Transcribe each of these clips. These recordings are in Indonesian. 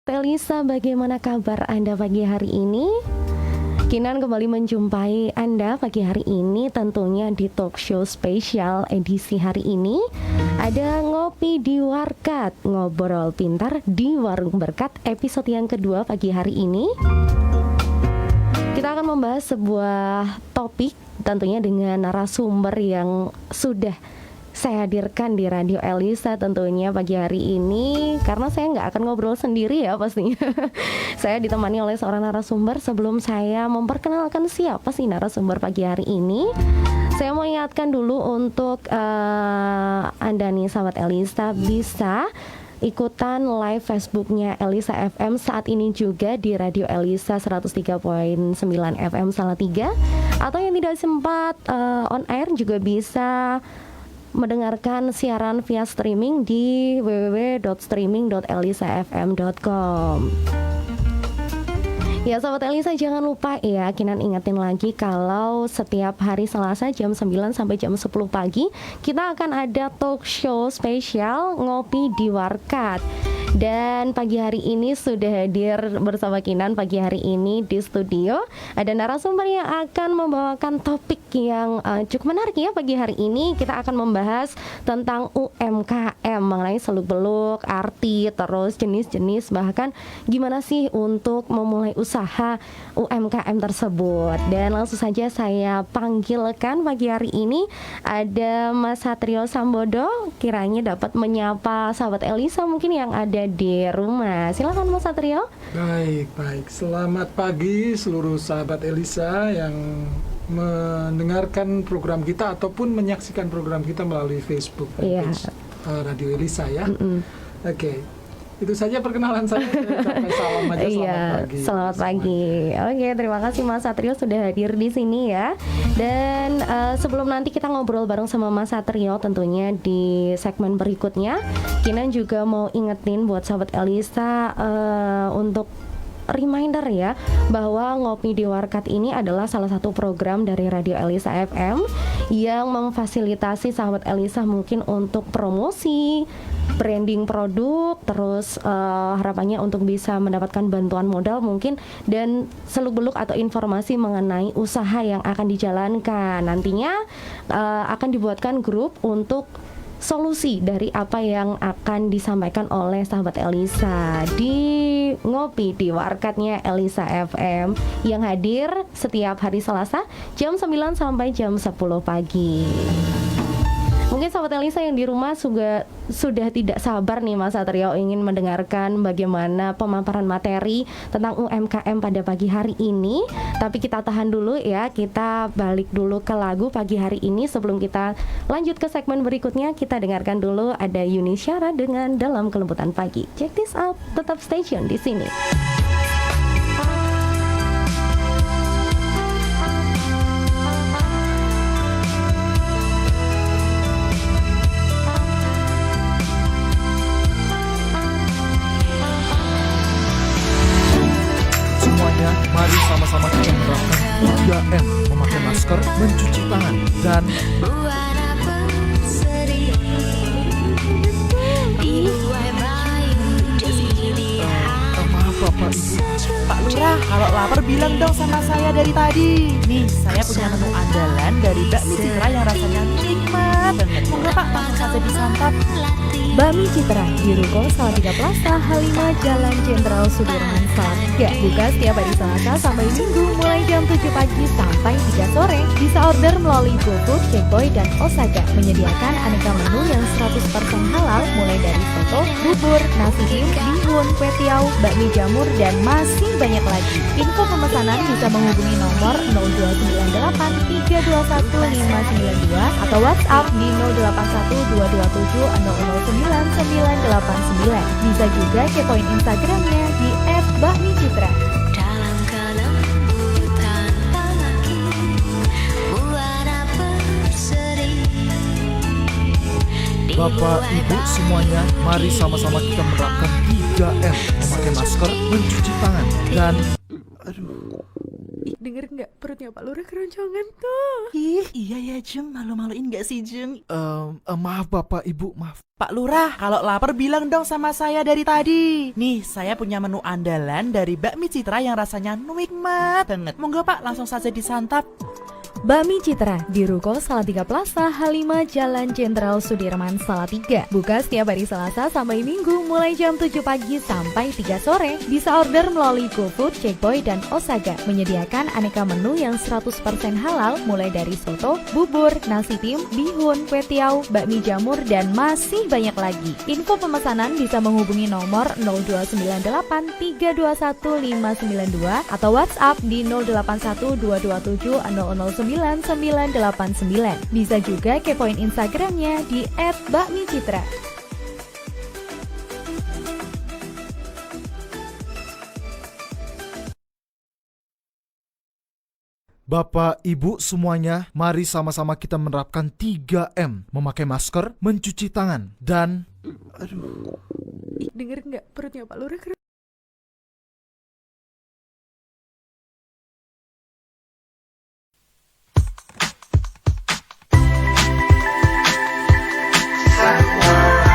Telisa, bagaimana kabar Anda pagi hari ini? Kinan kembali menjumpai Anda pagi hari ini, tentunya di talk show spesial edisi hari ini. Ada Ngopi di Warkat, ngobrol pintar di warung berkat, episode yang kedua pagi hari ini. Kita akan membahas sebuah topik tentunya dengan narasumber yang sudah saya hadirkan di Radio Elisa tentunya pagi hari ini, karena saya nggak akan ngobrol sendiri ya pastinya. Saya ditemani oleh seorang narasumber. Sebelum saya memperkenalkan siapa sih narasumber pagi hari ini, saya mau ingatkan dulu untuk Anda nih sahabat Elisa, bisa ikutan live Facebooknya Elisa FM saat ini juga di Radio Elisa 103.9 FM Salatiga, atau yang tidak sempat on air juga bisa mendengarkan siaran via streaming di www.streaming.elisafm.com. Ya sahabat Elisa, jangan lupa ya, Kinan ingetin lagi kalau setiap hari Selasa jam 9 sampai jam 10 pagi kita akan ada talk show spesial Ngopi di Warkat. Dan pagi hari ini sudah hadir bersama Kinan pagi hari ini di studio. Ada narasumber yang akan membawakan topik yang cukup menarik ya pagi hari ini. Kita akan membahas tentang UMKM, mengenai seluk-beluk, arti, terus jenis-jenis, bahkan gimana sih untuk memulai usaha UMKM tersebut. Dan langsung saja saya panggilkan pagi hari ini ada Mas Satrio Sambodo, kiranya dapat menyapa sahabat Elisa mungkin yang ada di rumah. Silakan Mas Satrio. Baik. Selamat pagi seluruh sahabat Elisa yang mendengarkan program kita ataupun menyaksikan program kita melalui Facebook page Radio Elisa ya. Oke. Itu saja perkenalan saya. Sampai salam aja, selamat pagi. Selamat pagi. Oke, terima kasih Mas Satrio sudah hadir di sini ya. Dan sebelum nanti kita ngobrol bareng sama Mas Satrio tentunya di segmen berikutnya, Kinan juga mau ingetin buat sahabat Elisa untuk reminder ya, bahwa Ngopi di Warkat ini adalah salah satu program dari Radio Elisa FM yang memfasilitasi sahabat Elisa mungkin untuk promosi, branding produk, terus harapannya untuk bisa mendapatkan bantuan modal mungkin, dan seluk-beluk atau informasi mengenai usaha yang akan dijalankan. Nantinya akan dibuatkan grup untuk solusi dari apa yang akan disampaikan oleh sahabat Elisa di Ngopi di Warkatnya Elisa FM yang hadir setiap hari Selasa jam 9 sampai jam 10 pagi. Mungkin sahabat Elisa yang di rumah sudah tidak sabar nih Mas Satrio ingin mendengarkan bagaimana pemaparan materi tentang UMKM pada pagi hari ini. Tapi kita tahan dulu ya, kita balik dulu ke lagu pagi hari ini. Sebelum kita lanjut ke segmen berikutnya, kita dengarkan dulu ada Yuni Syara dengan Dalam Kelembutan Pagi. Check this out, tetap stay tune di sini. Mari sama-sama kita menerapkan 3M, memakai masker, mencuci tangan, dan maaf Bapak Ibu. Pak Lurah, kalau lapar bilang dong sama saya dari tadi. Nih, saya punya menu andalan dari bakmi Citra yang rasanya nikmat banget. Monggo Pak, langsung saja disantap. Bakmi Citra di Ruko Salatiga Plaza, H5 Jalan Jenderal Sudirman Salatiga. Buka setiap hari Selasa sampai Minggu mulai jam 7 pagi sampai 3 sore. Bisa order melalui GoFood, Checkboy, dan Osaka. Menyediakan aneka menu yang 100% halal mulai dari soto, bubur, nasi tim, bihun, kue tiaw, bakmi jamur, dan masih banyak lagi. Info pemesanan bisa menghubungi nomor 0298 321 592 atau WhatsApp di 081 227 009 989. Bisa juga kepoin Instagramnya di @bakmicitra. Bapak Ibu semuanya, mari sama-sama kita menerapkan 3M, memakai masker, mencuci tangan, dan Denger nggak perutnya Pak Lurah keroncongan tuh? Ih, iya ya Jeng, malu-maluin gak sih Jeng? Maaf Bapak Ibu, maaf. Pak Lurah, kalau lapar bilang dong sama saya dari tadi. Nih, saya punya menu andalan dari Bakmi Citra yang rasanya nikmat banget. Monggo Pak, langsung saja disantap. Bakmi Citra di Ruko Salatiga Plaza H5 Jalan Jenderal Sudirman Salatiga. Buka setiap hari Selasa sampai Minggu mulai jam 7 pagi sampai 3 sore. Bisa order melalui GoFood, Checkboy, dan Osaga. Menyediakan aneka menu yang 100% halal mulai dari soto, bubur, nasi tim, bihun, kue tiaw, bakmi jamur, dan masih banyak lagi. Info pemesanan bisa menghubungi nomor 0298 321 592 atau WhatsApp di 081 227 009 9989. Bisa juga kepoin Instagramnya di @bakmicitra. Bapak, Ibu semuanya, mari sama-sama kita menerapkan 3M. Memakai masker, mencuci tangan, dan... Denger nggak perutnya Pak Lurah keroncongan?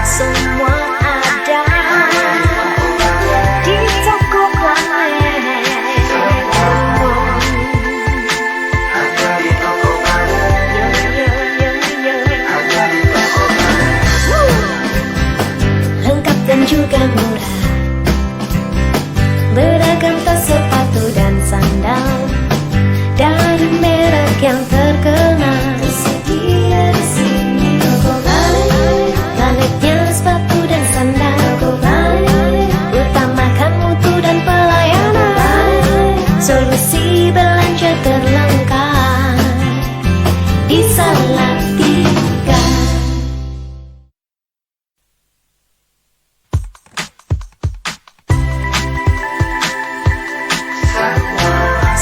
Semua ada di toko Planet. Ada di toko Planet. Lengkap dan juga murah. Beragam tas sepatu dan sandal dari merek yang terkenal. Tersedia di sini toko Planet. Planetnya sepatu dan sandal. Utamakan mutu dan pelayanan. Solusi belanja terlengkap di Salatiga.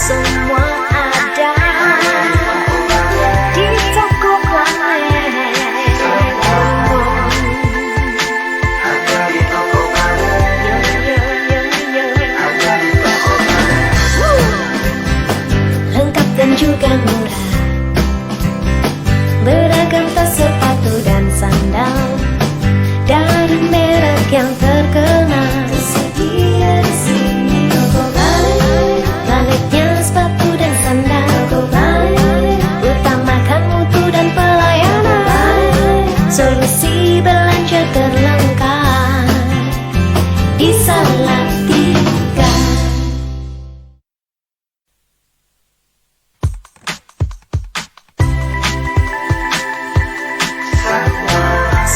Semua ada di toko Planet. Ada di toko Planet. Lengkap dan juga murah. Beragam tas sepatu dan sandal dari merek yang terkenal. Tersedia di sini toko Planet. Planetnya sepatu dan sandal. Utamakan mutu dan pelayanan. Solusi belanja terlengkap di Salatiga.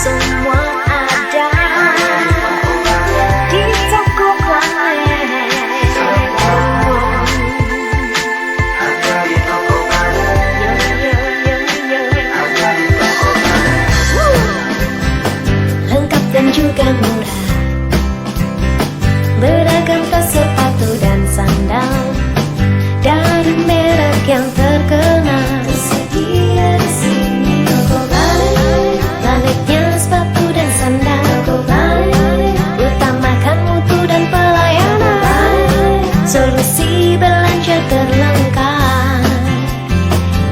Semua ada di toko Planet. Ada di toko Planet. Lengkap dan juga murah. Beragam tas sepatu dan sandal dari merek yang terkenal. Tersedia di sini toko Planet. Planetnya sepatu dan sandal. Utamakan mutu dan pelayanan. Solusi belanja terlengkap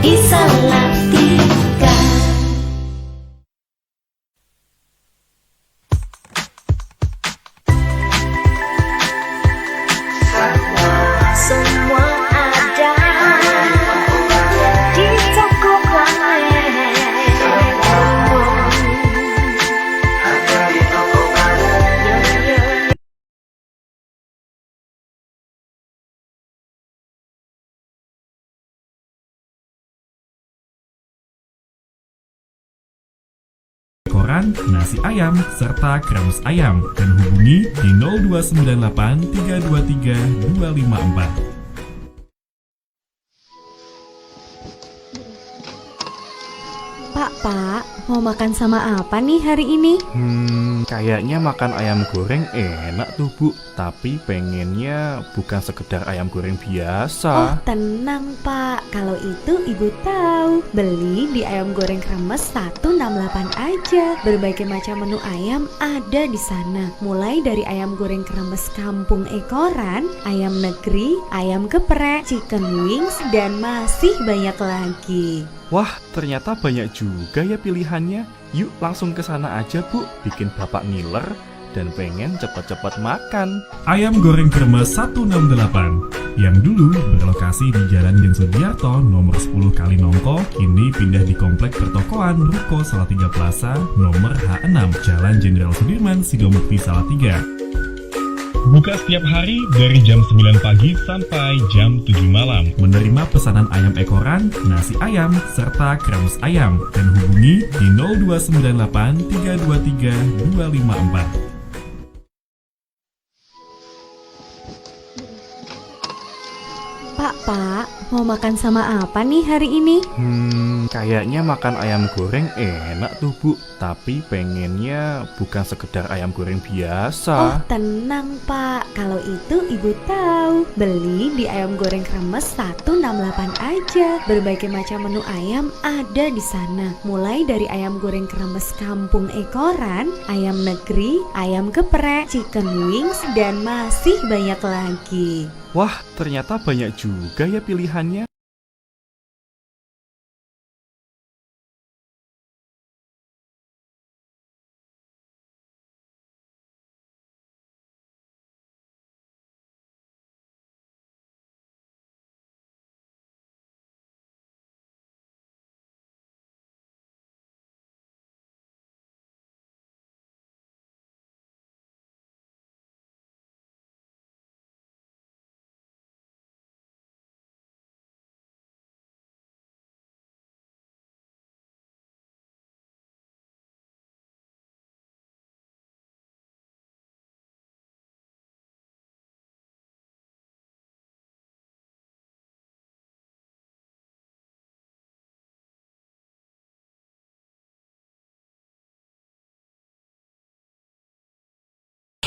di Salatiga. Semua ada di toko Planet. Ada di toko Planet. koran, nasi ayam, serta kremes ayam dan hubungi di 0298 323 254. Pak, mau makan sama apa nih hari ini? Kayaknya makan ayam goreng enak tuh Bu, tapi pengennya bukan sekedar ayam goreng biasa. Tenang Pak, kalau itu Ibu tahu. Beli di Ayam Goreng Kremes 168 aja. Berbagai macam menu ayam ada di sana. Mulai dari ayam goreng kremes kampung ekoran, ayam negeri, ayam geprek, chicken wings, dan masih banyak lagi. Wah, ternyata banyak juga ya pilihannya. Yuk langsung ke sana aja Bu, bikin Bapak ngiler dan pengen cepat-cepat makan. Ayam goreng kremes 168 yang dulu berlokasi di Jalan Den Sudiarto nomor 10 Kalinongko, kini pindah di Komplek Pertokoan Ruko Salatiga Plaza nomor H6 Jalan Jenderal Sudirman Sidomukti Salatiga. Buka setiap hari dari jam 9 pagi sampai jam 7 malam. Menerima pesanan ayam ekoran, nasi ayam, serta kremes ayam. Dan hubungi di 0298 323 254. Pak, mau makan sama apa nih hari ini? Kayaknya makan ayam goreng enak tuh Bu, tapi pengennya bukan sekedar ayam goreng biasa. Tenang Pak, kalau itu Ibu tahu. Beli di Ayam Goreng Kremes 168 aja. Berbagai macam menu ayam ada di sana. Mulai dari ayam goreng kremes kampung ekoran, ayam negeri, ayam geprek, chicken wings, dan masih banyak lagi. Wah, ternyata banyak juga ya pilihannya.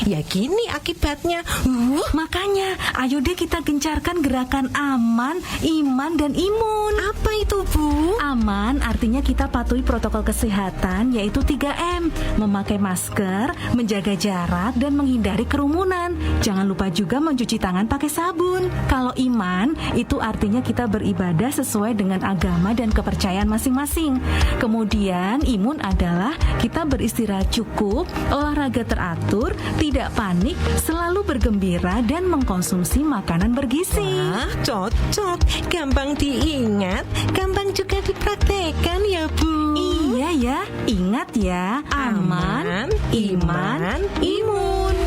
Ya gini akibatnya. Makanya ayo deh kita gencarkan gerakan aman, iman, dan imun. Apa itu Bu? Aman artinya kita patuhi protokol kesehatan, yaitu 3M. Memakai masker, menjaga jarak, dan menghindari kerumunan. Jangan lupa juga mencuci tangan pakai sabun. Kalau iman, itu artinya kita beribadah sesuai dengan agama dan kepercayaan masing-masing. Kemudian imun adalah kita beristirahat cukup, olahraga teratur, tidak panik, selalu bergembira, dan mengkonsumsi makanan bergizi. Cocok, gampang diingat, gampang juga dipraktekkan ya Bu. Iya ya, ingat ya, aman, iman, imun.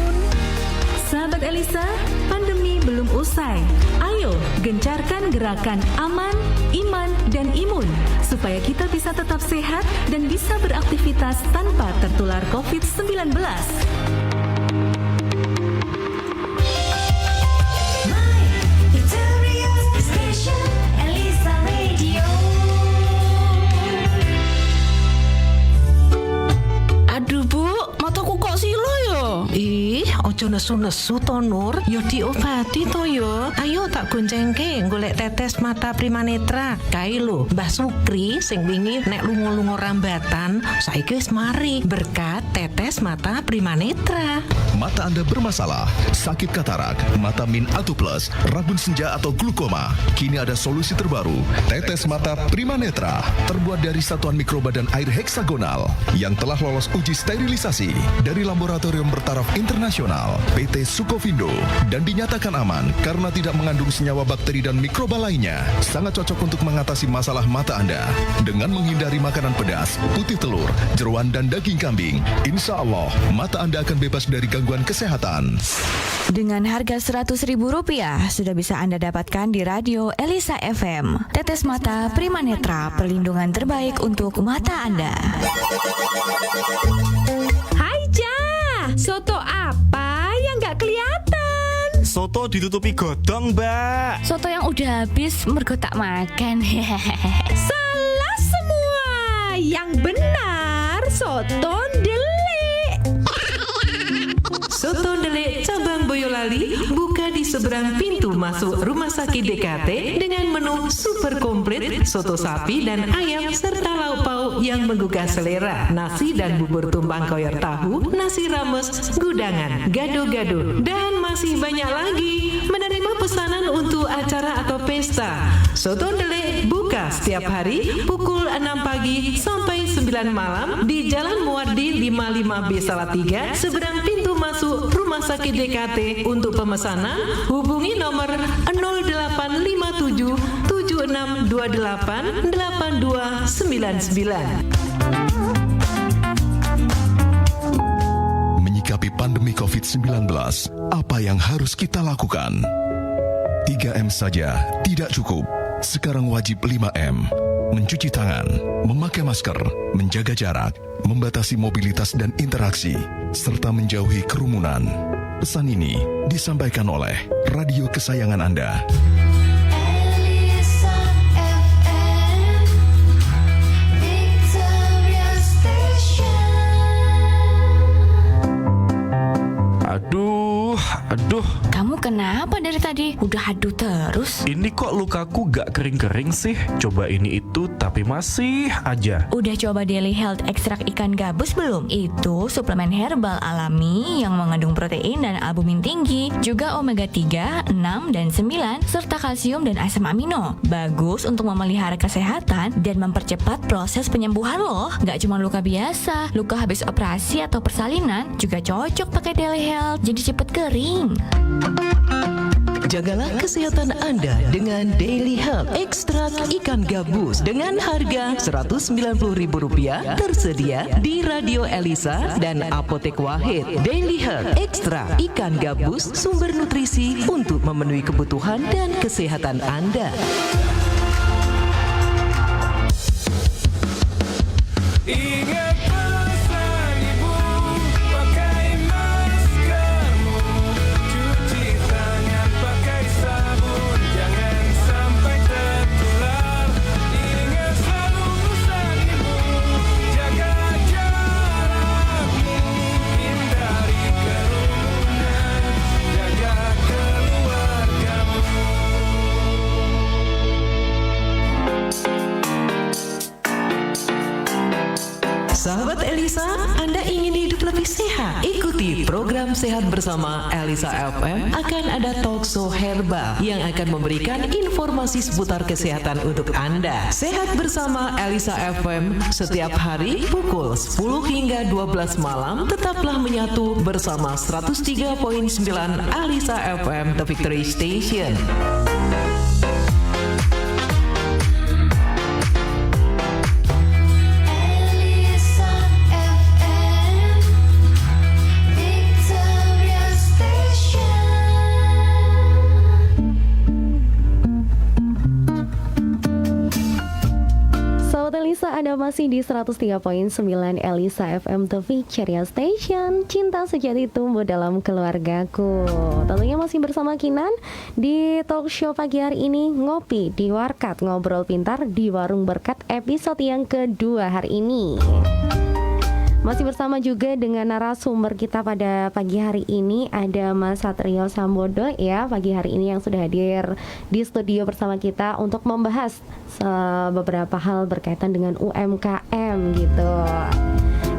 Sahabat Elisa, pandemi belum usai. Ayo, gencarkan gerakan aman, iman, dan imun supaya kita bisa tetap sehat dan bisa beraktivitas tanpa tertular COVID-19. Aduh Bu, mataku kok silo yo. Ih, ojo nesu-nesu to Nur, yo diobati to yo. Ayo tak goncengke golek tetes mata Primanetra. Kae lho, Mbah Sukri sing wingi nek lunga-lunga rambatan, saiki wis mari berkat tetes mata Primanetra. Mata Anda bermasalah, sakit katarak, mata min atau plus, rabun senja atau glukoma. Kini ada solusi terbaru, tetes mata Primanetra. Terbuat dari satuan mikroba dan air heksagonal yang telah lolos uji sterilisasi dari laboratorium bertaraf internasional PT Sukovindo dan dinyatakan aman karena tidak mengandung senyawa bakteri dan mikroba lainnya. Sangat cocok untuk mengatasi masalah mata Anda dengan menghindari makanan pedas, putih telur, jeroan, dan daging kambing. Insya Allah, mata Anda akan bebas dari gangguan kesehatan. Dengan harga Rp100.000 sudah bisa Anda dapatkan di Radio Elisa FM. Tetes mata Primanetra, perlindungan terbaik untuk mata Anda. Hai Ja, soto apa yang nggak kelihatan? Soto ditutupi godong, Mbak. Soto yang udah habis mergo tak makan. Salah semua. Yang benar soto delik. Soto Ndelek Cabang Boyolali buka di seberang pintu masuk Rumah Sakit DKT dengan menu super komplit, soto sapi dan ayam serta lauk pauk yang menggugah selera, nasi dan bubur tumpang koyor tahu, nasi rames, gudangan, gado-gado, dan masih banyak lagi. Menerima pesanan untuk acara atau pesta. Soto Ndelek buka setiap hari pukul 6 pagi sampai 9 malam di Jalan Muwardi 55B Salatiga, seberang pintu masuk Rumah Sakit DKT. Untuk pemesanan hubungi nomor 0857 7628 8299. Menyikapi pandemi COVID-19, apa yang harus kita lakukan? 3M saja tidak cukup. Sekarang wajib 5M. Mencuci tangan, memakai masker, menjaga jarak, membatasi mobilitas dan interaksi, serta menjauhi kerumunan. Pesan ini disampaikan oleh radio kesayangan Anda. Aduh. Kamu kenapa dari tadi? Udah aduh terus. Ini kok lukaku gak kering-kering sih? Coba ini itu tapi masih aja. Udah coba Daily Health ekstrak ikan gabus belum? Itu suplemen herbal alami yang mengandung protein dan albumin tinggi, juga omega 3, 6, dan 9, serta kalsium dan asam amino. Bagus untuk memelihara kesehatan dan mempercepat proses penyembuhan loh. Gak cuma luka biasa, luka habis operasi atau persalinan juga cocok pakai Daily Health, jadi cepet kering. Jagalah kesehatan Anda dengan Daily Health ekstrak ikan gabus dengan harga Rp190.000 tersedia di Radio Elisa dan Apotek Wahid. Daily Health ekstrak ikan gabus, sumber nutrisi untuk memenuhi kebutuhan dan kesehatan Anda. Ingat pesan ibu, pakai maskermu, cuci tangan pakai sabun, jangan sampai tertular. Ingat selalu pesan ibu, jaga jarakmu, hindari kerumunan, jaga keluargamu. Sahabat Elisa, Anda ingin hidup lebih sehat? Ikuti program Sehat Bersama Elisa FM. Akan ada talkshow herbal yang akan memberikan informasi seputar kesehatan untuk Anda. Sehat Bersama Elisa FM setiap hari pukul 10 hingga 12 malam. Tetaplah menyatu bersama 103.9 Elisa FM, The Victory Station. Elisa, Anda masih di 103.9 Elisa FM, The Victory Station. Cinta sejati tumbuh dalam keluargaku. Tentunya masih bersama Kinan di talk show pagi hari ini, Ngopi di Warkat, Ngobrol Pintar di Warung Berkat, episode yang kedua hari ini. Masih bersama juga dengan narasumber kita pada pagi hari ini, ada Mas Satrio Sambodo ya, pagi hari ini yang sudah hadir di studio bersama kita untuk membahas beberapa hal berkaitan dengan UMKM gitu.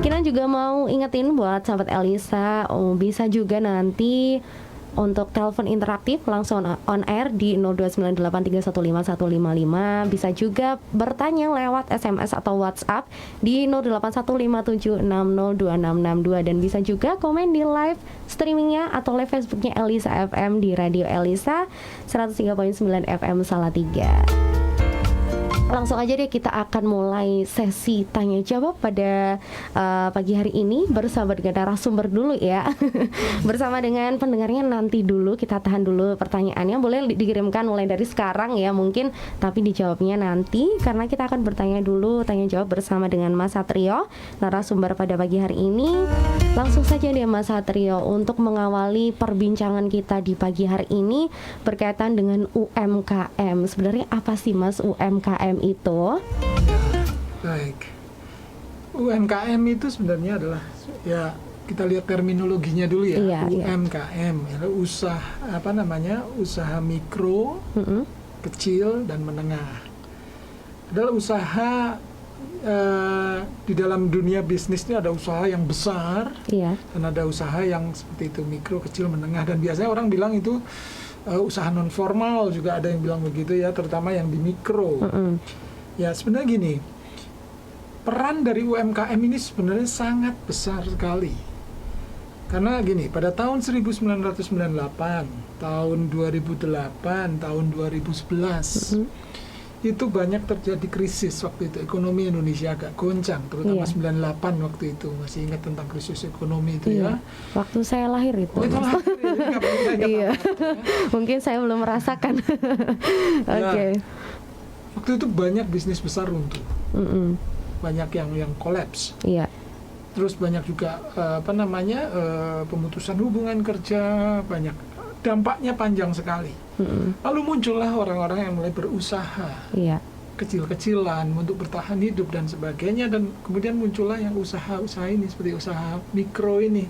Kita juga mau ingetin buat sahabat Elisa, bisa juga nanti untuk telepon interaktif langsung on air di 02983151155. Bisa juga bertanya lewat SMS atau WhatsApp di 081576026662, dan bisa juga komen di live streamingnya atau live Facebooknya Elisa FM di Radio Elisa 103.9 FM Salatiga. Langsung aja deh, kita akan mulai sesi tanya jawab pada pagi hari ini bersama dengan narasumber dulu ya. Bersama dengan pendengarnya nanti dulu, kita tahan dulu pertanyaannya. Boleh dikirimkan mulai dari sekarang ya mungkin, tapi dijawabnya nanti karena kita akan bertanya dulu, tanya jawab bersama dengan Mas Satrio, narasumber pada pagi hari ini. Langsung saja deh Mas Satrio untuk mengawali perbincangan kita di pagi hari ini berkaitan dengan UMKM. Sebenarnya apa sih Mas UMKM itu? Baik, UMKM itu sebenarnya adalah ya kita lihat terminologinya dulu ya. Iya, UMKM, usaha mikro, kecil dan menengah. Adalah usaha di dalam dunia bisnis ini ada usaha yang besar, dan ada usaha yang seperti itu mikro, kecil, menengah. Dan biasanya orang bilang itu usaha non formal, juga ada yang bilang begitu ya, terutama yang di mikro. Ya sebenarnya gini, peran dari UMKM ini sebenarnya sangat besar sekali. Karena gini, pada tahun 1998, tahun 2008, tahun 2011, itu banyak terjadi krisis waktu itu. Ekonomi Indonesia agak goncang, terutama 98 waktu itu. Masih ingat tentang krisis ekonomi itu ya? Waktu saya lahir itu. Oh, itu lahir ya? Jadi nggak perlu ingat Iya. apa-apa, ya? Mungkin saya belum merasakan. Oke. Waktu itu banyak bisnis besar runtuh. Banyak yang kolaps. Iya. Terus banyak juga pemutusan hubungan kerja, banyak, dampaknya panjang sekali. Lalu muncullah orang-orang yang mulai berusaha, kecil-kecilan untuk bertahan hidup dan sebagainya, dan kemudian muncullah yang usaha-usaha ini seperti usaha mikro ini,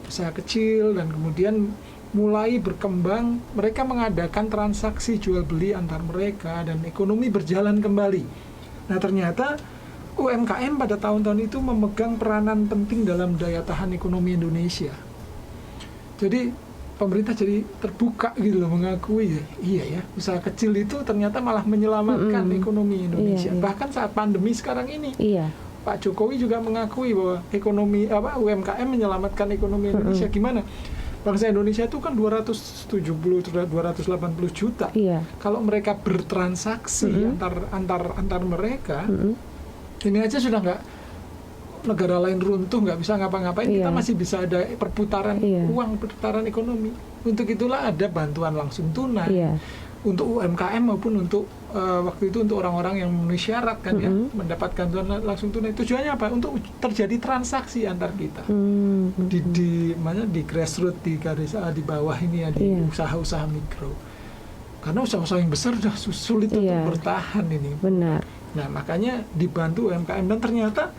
usaha kecil, dan kemudian mulai berkembang. Mereka mengadakan transaksi jual beli antar mereka dan ekonomi berjalan kembali. Nah ternyata UMKM pada tahun-tahun itu memegang peranan penting dalam daya tahan ekonomi Indonesia. Jadi pemerintah jadi terbuka gitu loh, mengakui iya ya, usaha kecil itu ternyata malah menyelamatkan ekonomi Indonesia. Bahkan saat pandemi sekarang ini, Pak Jokowi juga mengakui bahwa UMKM menyelamatkan ekonomi Indonesia. Gimana? Bangsa Indonesia itu kan 280 juta. Kalau mereka bertransaksi antar mereka, ini aja sudah nggak, negara lain runtuh, nggak bisa ngapa-ngapain, kita masih bisa ada perputaran uang, perputaran ekonomi. Untuk itulah ada bantuan langsung tunai untuk UMKM maupun untuk waktu itu untuk orang-orang yang memenuhi syarat kan ya, mendapatkan bantuan langsung tunai. Tujuannya apa? Untuk terjadi transaksi antar kita di grassroots, di garis di bawah ini ya, di usaha-usaha mikro. Karena usaha-usaha yang besar sudah sulit untuk bertahan ini. Benar. Nah makanya dibantu UMKM, dan ternyata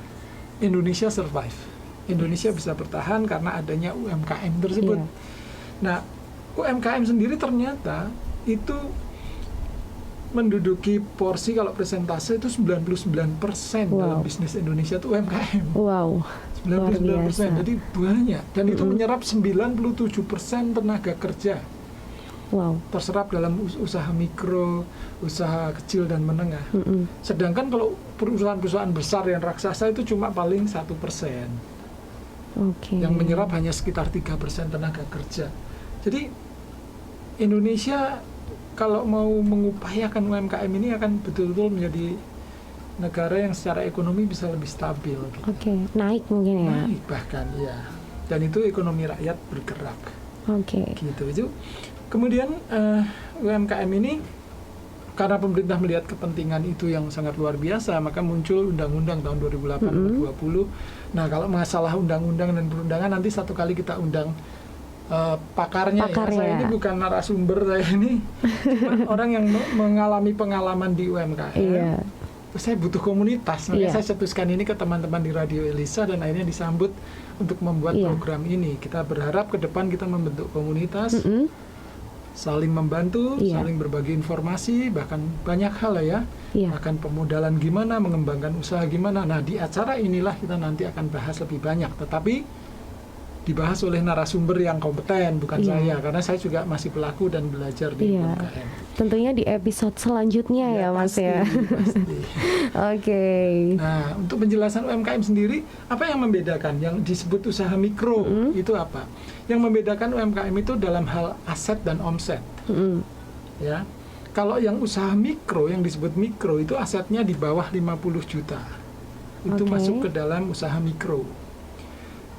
Indonesia survive. Indonesia bisa bertahan karena adanya UMKM tersebut. Nah, UMKM sendiri ternyata itu menduduki porsi, kalau persentase itu 99% dalam bisnis Indonesia itu UMKM. 99%, jadi banyak. Dan itu menyerap 97% tenaga kerja. Terserap dalam usaha mikro, usaha kecil dan menengah. Sedangkan kalau perusahaan-perusahaan besar yang raksasa itu cuma paling 1%. Yang menyerap hanya sekitar 3% tenaga kerja. Jadi Indonesia kalau mau mengupayakan UMKM ini akan betul-betul menjadi negara yang secara ekonomi bisa lebih stabil. Gitu. Naik mungkin ya. Naik bahkan ya. Dan itu ekonomi rakyat bergerak. Gitu itu. Kemudian UMKM ini, karena pemerintah melihat kepentingan itu yang sangat luar biasa, maka muncul undang-undang tahun 2008-2020. Nah kalau masalah undang-undang dan perundangan nanti satu kali kita undang pakarnya. Saya ini bukan narasumber, saya ini orang yang mengalami pengalaman di UMKM. Saya butuh komunitas, makanya saya cetuskan ini ke teman-teman di Radio Elisa, dan akhirnya disambut untuk membuat program ini. Kita berharap ke depan kita membentuk komunitas, saling membantu, saling berbagi informasi, bahkan banyak hal ya, bahkan pemodalan gimana, mengembangkan usaha gimana. Nah di acara inilah kita nanti akan bahas lebih banyak, tetapi dibahas oleh narasumber yang kompeten, bukan saya, karena saya juga masih pelaku dan belajar di UMKM. Tentunya di episode selanjutnya ya Mas pasti, ya. Pasti. Nah untuk penjelasan UMKM sendiri, apa yang membedakan yang disebut usaha mikro itu apa? Yang membedakan UMKM itu dalam hal aset dan omset. Ya, kalau yang usaha mikro, yang disebut mikro itu asetnya di bawah 50 juta, itu masuk ke dalam usaha mikro.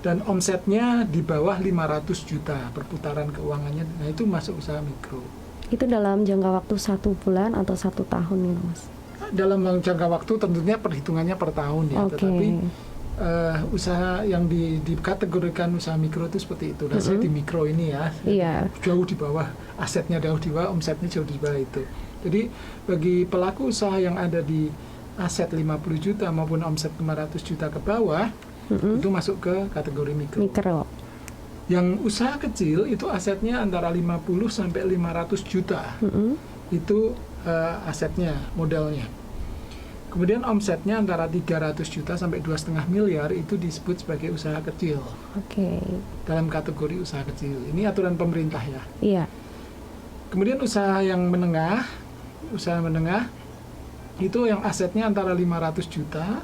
Dan omsetnya di bawah 500 juta perputaran keuangannya, nah itu masuk usaha mikro. Itu dalam jangka waktu 1 bulan atau 1 tahun nih Mas? Dalam jangka waktu tentunya perhitungannya per tahun ya, tetapi usaha yang dikategorikan usaha mikro itu seperti itu. Dan saya di mikro ini ya, jauh di bawah, asetnya jauh di bawah, omsetnya jauh di bawah itu. Jadi bagi pelaku usaha yang ada di aset 50 juta maupun omset 500 juta ke bawah, itu masuk ke kategori mikro. Yang usaha kecil itu asetnya antara 50 sampai 500 juta. Itu asetnya, modalnya. Kemudian omsetnya antara 300 juta sampai 2,5 miliar itu disebut sebagai usaha kecil. Dalam kategori usaha kecil. Ini aturan pemerintah ya. Iya. Kemudian usaha menengah itu yang asetnya antara 500 juta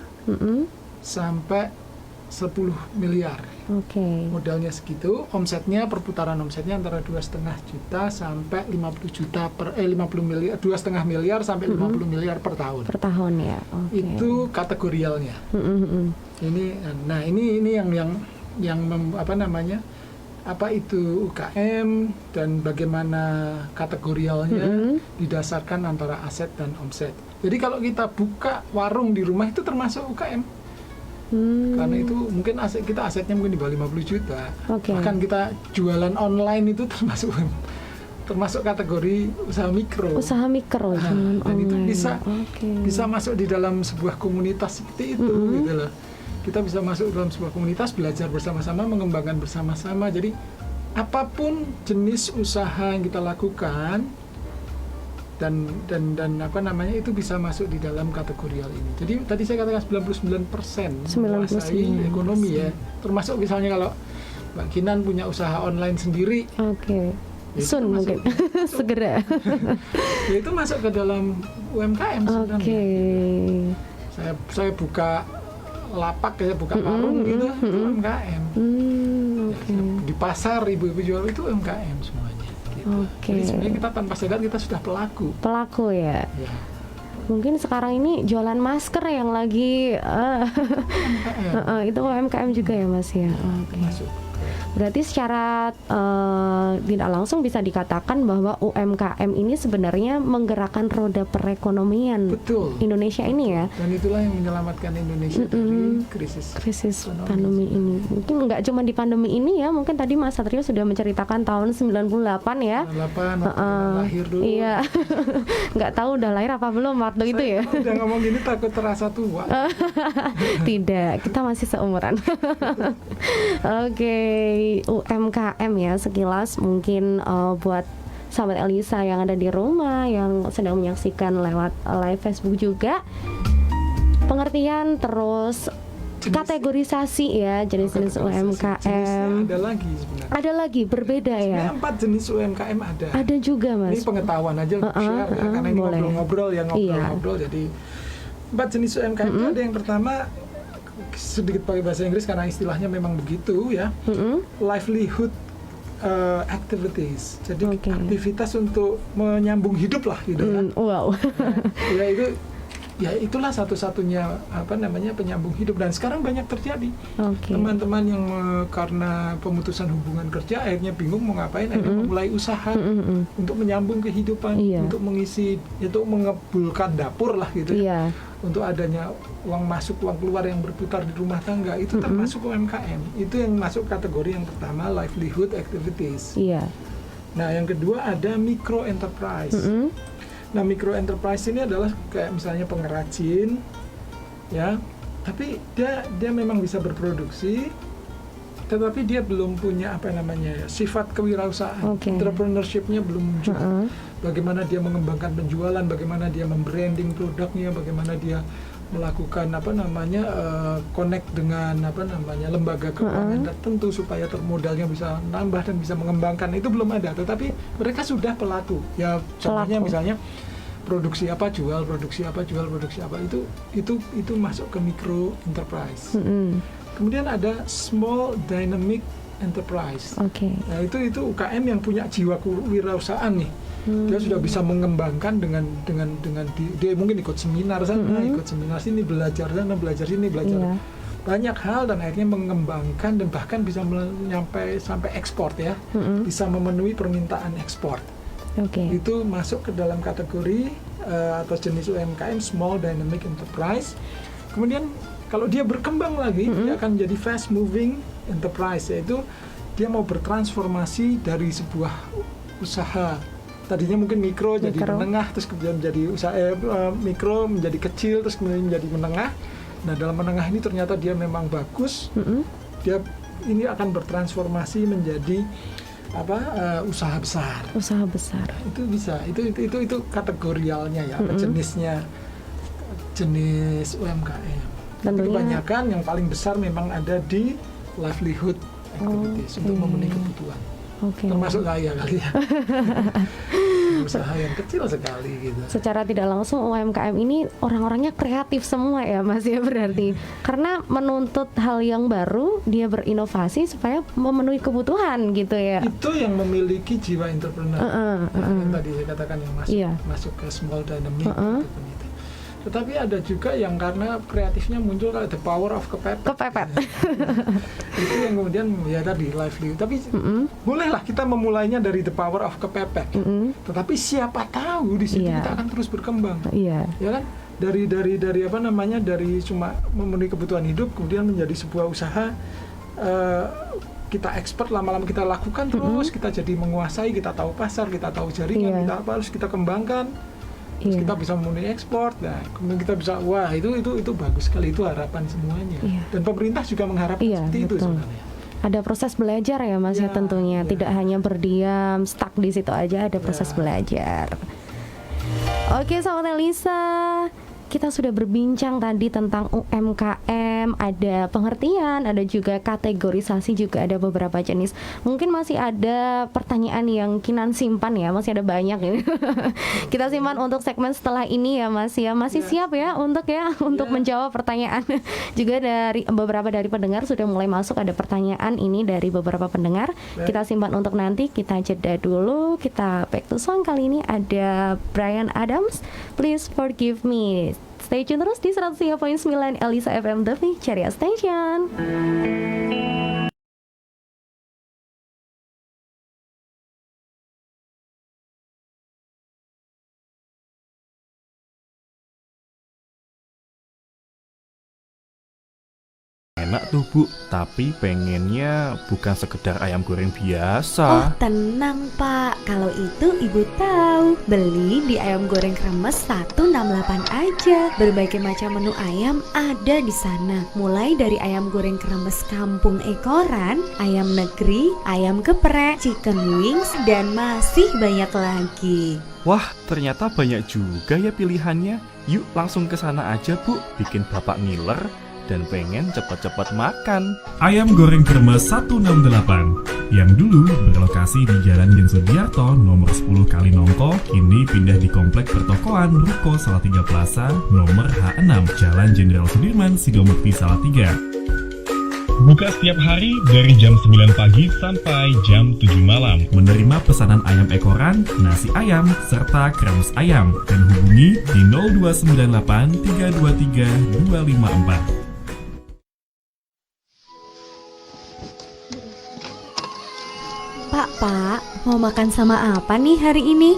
sampai 10 miliar. Modalnya segitu, perputaran omsetnya antara 2,5 juta sampai 50 miliar, 2,5 miliar sampai 50 miliar per tahun. Per tahun ya. Itu kategorialnya. Ini yang apa itu UKM dan bagaimana kategorialnya didasarkan antara aset dan omset. Jadi kalau kita buka warung di rumah itu termasuk UKM. Karena itu mungkin asetnya mungkin di bawah 50 juta. Bahkan kita jualan online itu termasuk kategori usaha mikro. Dan itu bisa masuk di dalam sebuah komunitas seperti itu gitu loh. Kita bisa masuk dalam sebuah komunitas, belajar bersama-sama, mengembangkan bersama-sama. Jadi apapun jenis usaha yang kita lakukan dan itu bisa masuk di dalam kategorial ini. Jadi tadi saya katakan 99% menguasai ekonomi ya. Termasuk misalnya kalau Mbak Kinan punya usaha online sendiri. Sun mungkin segera. Ya itu masuk ke dalam UMKM sebenarnya. Saya buka lapak, saya buka warung gitu, itu UMKM. Di pasar ibu-ibu jual itu UMKM semuanya. Jadi sebenarnya kita tanpa sadar kita sudah pelaku ya. Mungkin sekarang ini jualan masker yang lagi itu UMKM juga ya Mas ya. Berarti secara tidak langsung bisa dikatakan bahwa UMKM ini sebenarnya menggerakkan roda perekonomian Indonesia ini ya. Dan itulah yang menyelamatkan Indonesia dari krisis pandemi ini. Mungkin nggak cuma di pandemi ini ya, mungkin tadi Mas Satrio sudah menceritakan tahun 98 ya. 98 lahir dulu. Iya. Nggak tahu udah lahir apa belum waktu itu ya. Udah ngomong gini takut terasa tua. Tidak, kita masih seumuran. UMKM ya, sekilas mungkin buat sahabat Elisa yang ada di rumah, yang sedang menyaksikan lewat live Facebook juga, pengertian terus kategorisasi ya jenis-jenis UMKM. Ada lagi berbeda ya. 4 jenis UMKM ada. Ada juga Mas. Ini pengetahuan aja share ya, karena ini ngobrol-ngobrol jadi 4 jenis UMKM itu ada yang pertama, sedikit pakai bahasa Inggris karena istilahnya memang begitu ya, livelihood activities, jadi aktivitas untuk menyambung hidup lah gitu kan. Itulah satu-satunya penyambung hidup, dan sekarang banyak terjadi teman-teman yang karena pemutusan hubungan kerja akhirnya bingung mau ngapain, akhirnya memulai usaha untuk menyambung kehidupan, untuk mengisi, untuk mengebulkan dapur lah gitu ya. Untuk adanya uang masuk uang keluar yang berputar di rumah tangga, itu termasuk UMKM. Itu yang masuk kategori yang pertama, livelihood activities. Nah yang kedua ada micro enterprise. Nah micro enterprise ini adalah kayak misalnya pengrajin ya, tapi dia memang bisa berproduksi, tetapi dia belum punya sifat kewirausahaan. Entrepreneurship-nya belum muncul. Bagaimana dia mengembangkan penjualan, bagaimana dia membranding produknya, bagaimana dia melakukan connect dengan lembaga keuangan tertentu supaya modalnya bisa nambah dan bisa mengembangkan, itu belum ada. Tetapi mereka sudah pelaku. Ya contohnya misalnya produksi apa jual, produksi apa itu masuk ke micro enterprise. Kemudian ada small dynamic enterprise. Nah itu UKM yang punya jiwa kewirausahaan nih. Dia sudah bisa mengembangkan dengan dia mungkin ikut seminar sana, ikut seminar sini, belajar sana, belajar sini, belajar banyak hal, dan akhirnya mengembangkan dan bahkan bisa sampai ekspor ya, bisa memenuhi permintaan ekspor. Itu masuk ke dalam kategori atau jenis UMKM small dynamic enterprise. Kemudian kalau dia berkembang lagi, dia akan jadi fast moving enterprise, yaitu dia mau bertransformasi dari sebuah usaha tadinya mungkin mikro jadi menengah, terus kemudian menjadi usaha mikro menjadi kecil, terus kemudian menjadi menengah, Nah, dalam menengah ini ternyata dia memang bagus. Dia ini akan bertransformasi menjadi usaha besar. Usaha besar. Itu bisa. Itu kategorialnya ya, jenisnya jenis UMKM. Tapi kebanyakan yang paling besar memang ada di livelihood activities untuk memenuhi kebutuhan. Termasuk saya kali ya. Usaha yang kecil sekali gitu. Secara tidak langsung UMKM ini orang-orangnya kreatif semua ya Mas ya berarti. Karena menuntut hal yang baru, dia berinovasi supaya memenuhi kebutuhan gitu ya. Itu yang memiliki jiwa entrepreneur. Yang tadi saya katakan yang masuk ke small dynamic gitu. Tetapi ada juga yang karena kreatifnya muncul kayak the power of kepepet. Itu yang kemudian ya tadi lively. Tapi bolehlah kita memulainya dari the power of kepepet. Tetapi siapa tahu di situ kita akan terus berkembang. Ya kan? Dari dari cuma memenuhi kebutuhan hidup kemudian menjadi sebuah usaha, kita expert, lama-lama kita lakukan terus, kita jadi menguasai, kita tahu pasar, kita tahu jaringan, kita harus kita kembangkan. Terus kita bisa memenuhi ekspor, nah kemudian kita bisa, wah itu bagus sekali, itu harapan semuanya. Dan pemerintah juga mengharapkan seperti itu sebenarnya. Ada proses belajar ya Mas ya tentunya, tidak hanya berdiam stuck di situ aja, ada proses belajar. Oke Sahabat Elisa, kita sudah berbincang tadi tentang UMKM, ada pengertian, ada juga kategorisasi, juga ada beberapa jenis. Mungkin masih ada pertanyaan yang Kinan simpan ya, masih ada banyak ini. Kita simpan untuk segmen setelah ini ya Mas ya. Masih siap ya untuk menjawab pertanyaan. Juga dari beberapa dari pendengar sudah mulai masuk, ada pertanyaan ini dari beberapa pendengar. Kita simpan untuk nanti, kita jeda dulu. Kita back to song, kali ini ada Bryan Adams, Please Forgive Me. Stay tune terus di 103.9 Elisa FM, The Ceria Station. Enak tuh Bu, tapi pengennya bukan sekedar ayam goreng Oh biasa. tenang Pak, kalau itu Ibu tahu, beli di Ayam Goreng Kremes 168 aja. Berbagai macam menu ayam ada di sana. Mulai dari ayam goreng kremes kampung ekoran, ayam negeri, ayam geprek, chicken wings, dan masih banyak lagi. Wah, ternyata banyak juga ya pilihannya. Yuk langsung ke sana aja Bu, bikin Bapak ngiler dan pengen cepat-cepat makan. Ayam Goreng Kremes 168 yang dulu berlokasi di Jalan Den Sudiarto nomor 10 Kalinongko, kini pindah di Komplek Pertokoan Ruko Salatiga Plaza nomor H6 Jalan Jenderal Sudirman Sidomukti Salatiga. Buka setiap hari dari jam 9 pagi sampai jam 7 malam. Menerima pesanan ayam ekoran, nasi ayam, serta kremes ayam. Dan hubungi di 0298 323 254. Pak, mau makan sama apa nih hari ini?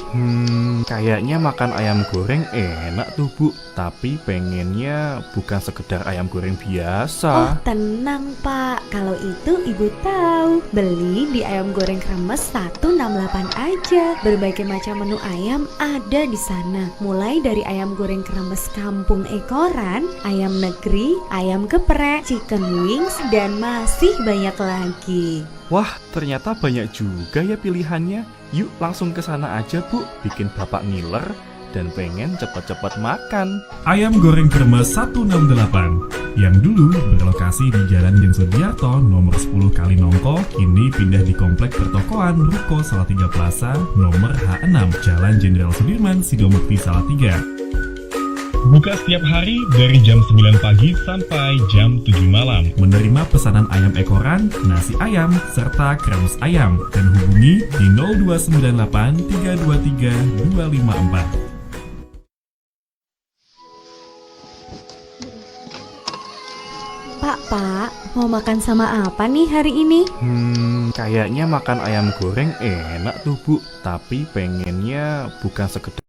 Kayaknya makan ayam goreng enak tuh Bu, tapi pengennya bukan sekedar ayam goreng biasa. Oh tenang Pak, kalau itu Ibu tahu, beli di Ayam Goreng Kremes 168 aja. Berbagai macam menu ayam ada di sana. Mulai dari ayam goreng kremes kampung ekoran, ayam negeri, ayam geprek, chicken wings, dan masih banyak lagi. Wah, ternyata banyak juga ya pilihannya. Yuk langsung ke sana aja Bu, bikin Bapak ngiler dan pengen cepat-cepat makan. Ayam Goreng Kremes 168 yang dulu berlokasi di Jalan Den Sudiarto nomor 10 Kalinongko, kini pindah di Komplek Pertokoan Ruko Salatiga Plaza nomor H6 Jalan Jenderal Sudirman Sidomukti Salatiga. Buka setiap hari dari jam 9 pagi sampai jam 7 malam. Menerima pesanan ayam ekoran, nasi ayam, serta kremes ayam. Dan hubungi di 0298 323 254. Pak, mau makan sama apa nih hari ini? Kayaknya makan ayam goreng enak tuh Bu, tapi pengennya bukan sekedar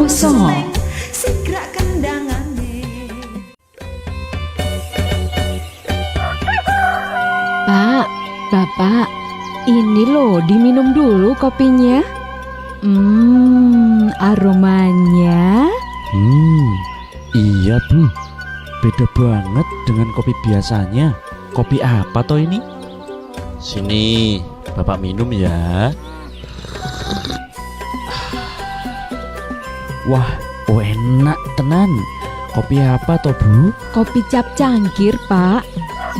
Segera kendangane. Pak, Bapak, ini loh diminum dulu kopinya. Aromanya. Iya Bu, beda banget dengan kopi biasanya. Kopi apa toh ini? Sini, Bapak minum ya. Wah, enak tenan. Kopi apa toh Bu? Kopi cap cangkir, Pak.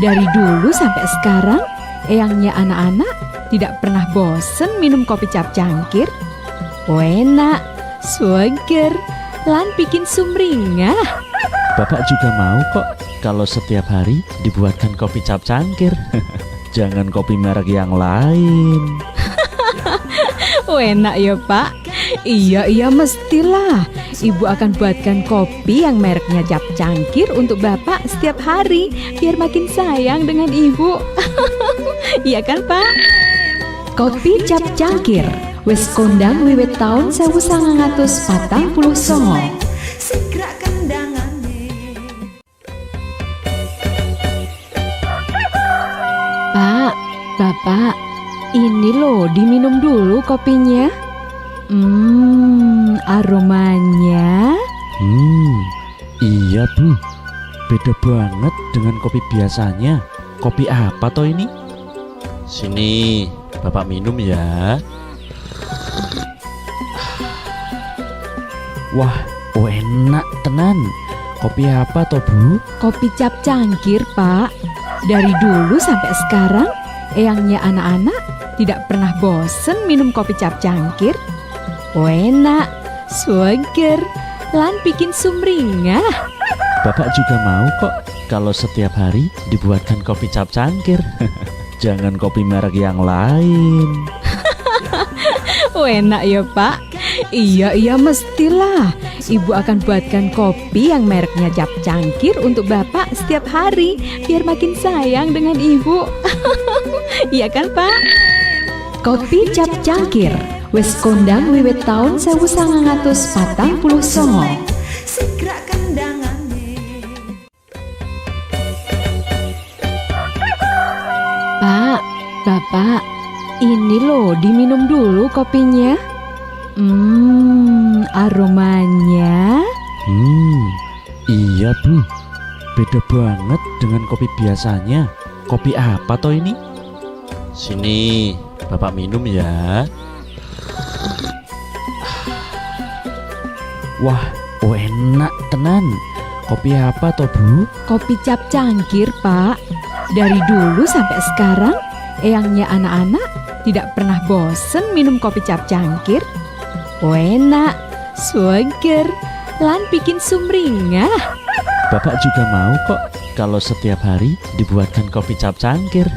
Dari dulu sampai sekarang, eyangnya anak-anak tidak pernah bosen minum kopi cap cangkir. Enak, seger, lan bikin sumringah. Bapak juga mau kok kalau setiap hari dibuatkan kopi cap cangkir. Jangan kopi merek yang lain. Enak ya Pak. Iya mestilah. Ibu akan buatkan kopi yang mereknya cap cangkir untuk Bapak setiap hari, biar makin sayang dengan Ibu. Iya kan Pak? Kopi cap cangkir wis kondang wiwit taun 1949. Segera kendangane. Pak, Bapak, ini loh diminum dulu kopinya. Aromanya. Iya Bu, beda banget dengan kopi biasanya. Kopi apa toh ini? Sini, Bapak minum ya. Wah, enak tenan. Kopi apa toh Bu? Kopi cap cangkir Pak. Dari dulu sampai sekarang, eyangnya anak-anak tidak pernah bosen minum kopi cap cangkir. Enak, seger, lan bikin sumringah. Bapak juga mau kok kalau setiap hari dibuatkan kopi cap cangkir. Jangan kopi merek yang lain. Enak ya Pak. Iya mestilah. Ibu akan buatkan kopi yang mereknya cap cangkir untuk Bapak setiap hari, biar makin sayang dengan Ibu. Iya kan Pak? Kopi cap cangkir wis kondang wiwit taun 1949. Segera kendangane. Pak, Bapak, ini loh diminum dulu kopinya. Aromanya. Iya Bu, beda banget dengan kopi biasanya. Kopi apa toh ini? Sini, Bapak minum ya. Wah, enak tenan. Kopi apa toh Bu? Kopi cap cangkir Pak. Dari dulu sampai sekarang, eyangnya anak-anak tidak pernah bosen minum kopi cap cangkir. Enak, seger, lan bikin sumringah. Bapak juga mau kok kalau setiap hari dibuatkan kopi cap cangkir.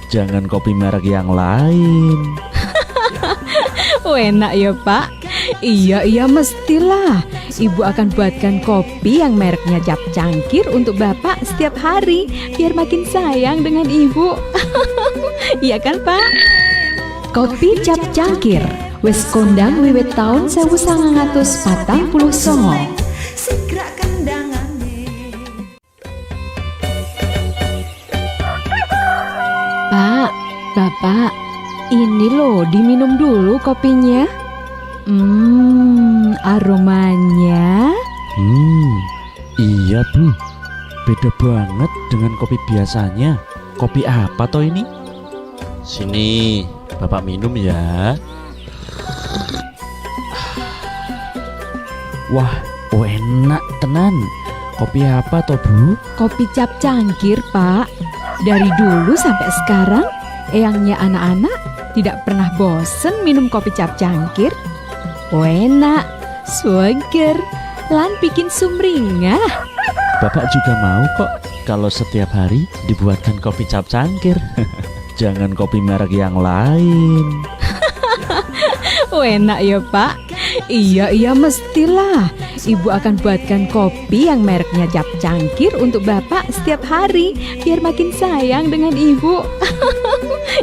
Jangan kopi merek yang lain. Enak ya Pak. Iya mestilah. Ibu akan buatkan kopi yang mereknya cap cangkir untuk Bapak setiap hari, biar makin sayang dengan Ibu. Iya kan Pak? Kopi cap cangkir wis kondang wiwit taun 1949. Segera kendangane. Pak, Bapak, ini loh diminum dulu kopinya. Aromanya. Iya Bu, beda banget dengan kopi biasanya. Kopi apa toh ini? Sini, Bapak minum ya. Wah, enak tenan. Kopi apa toh Bu? Kopi cap cangkir Pak. Dari dulu sampai sekarang, eyangnya anak-anak tidak pernah bosen minum kopi cap cangkir. Enak, seger, lan bikin sumringah. Bapak juga mau kok kalau setiap hari dibuatkan kopi cap cangkir. Jangan kopi merek yang lain. Enak ya Pak. Iya mestilah. Ibu akan buatkan kopi yang mereknya cap cangkir untuk Bapak setiap hari, biar makin sayang dengan Ibu.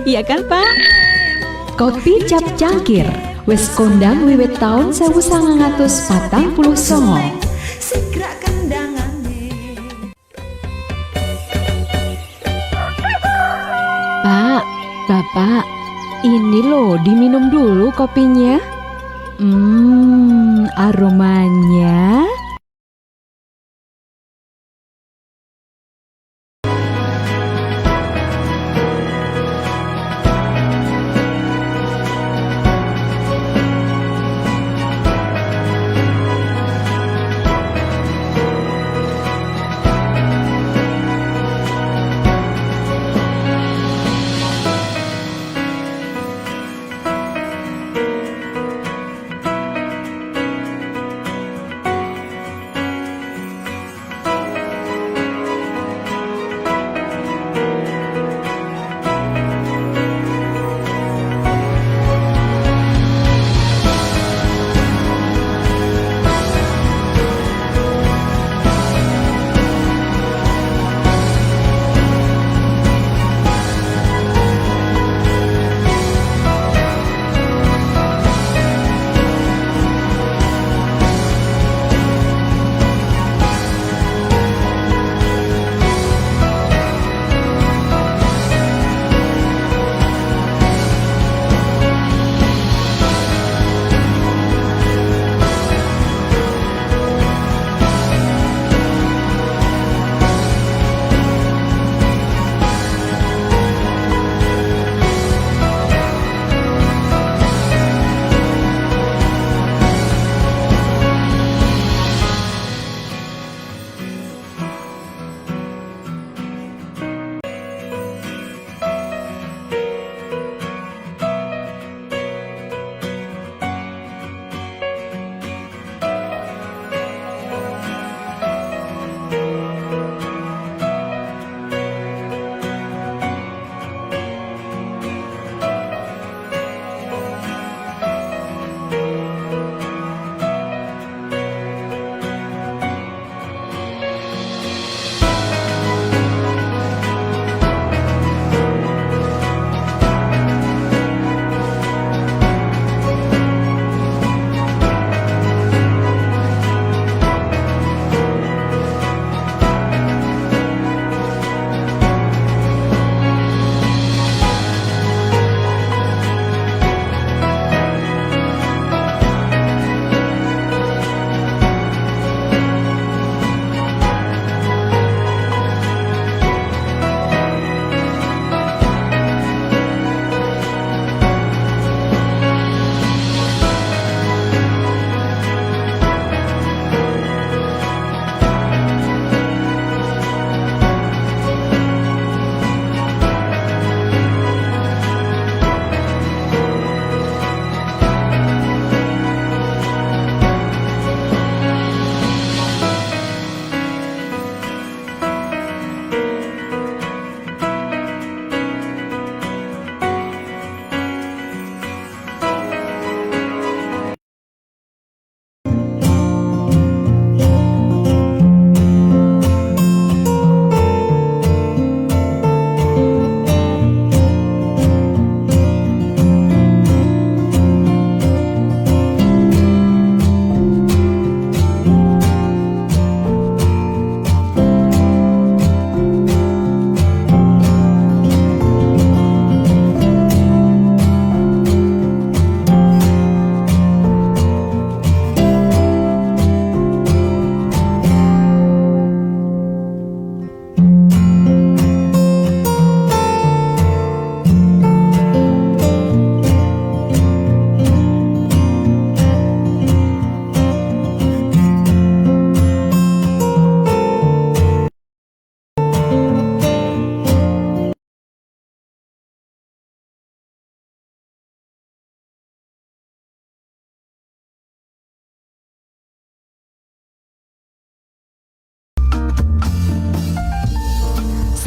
Iya kan Pak? Kopi cap cangkir wis kondang wiwit taun 1949. Segera kendangane. Pak, Bapak, ini loh diminum dulu kopinya. Aromanya.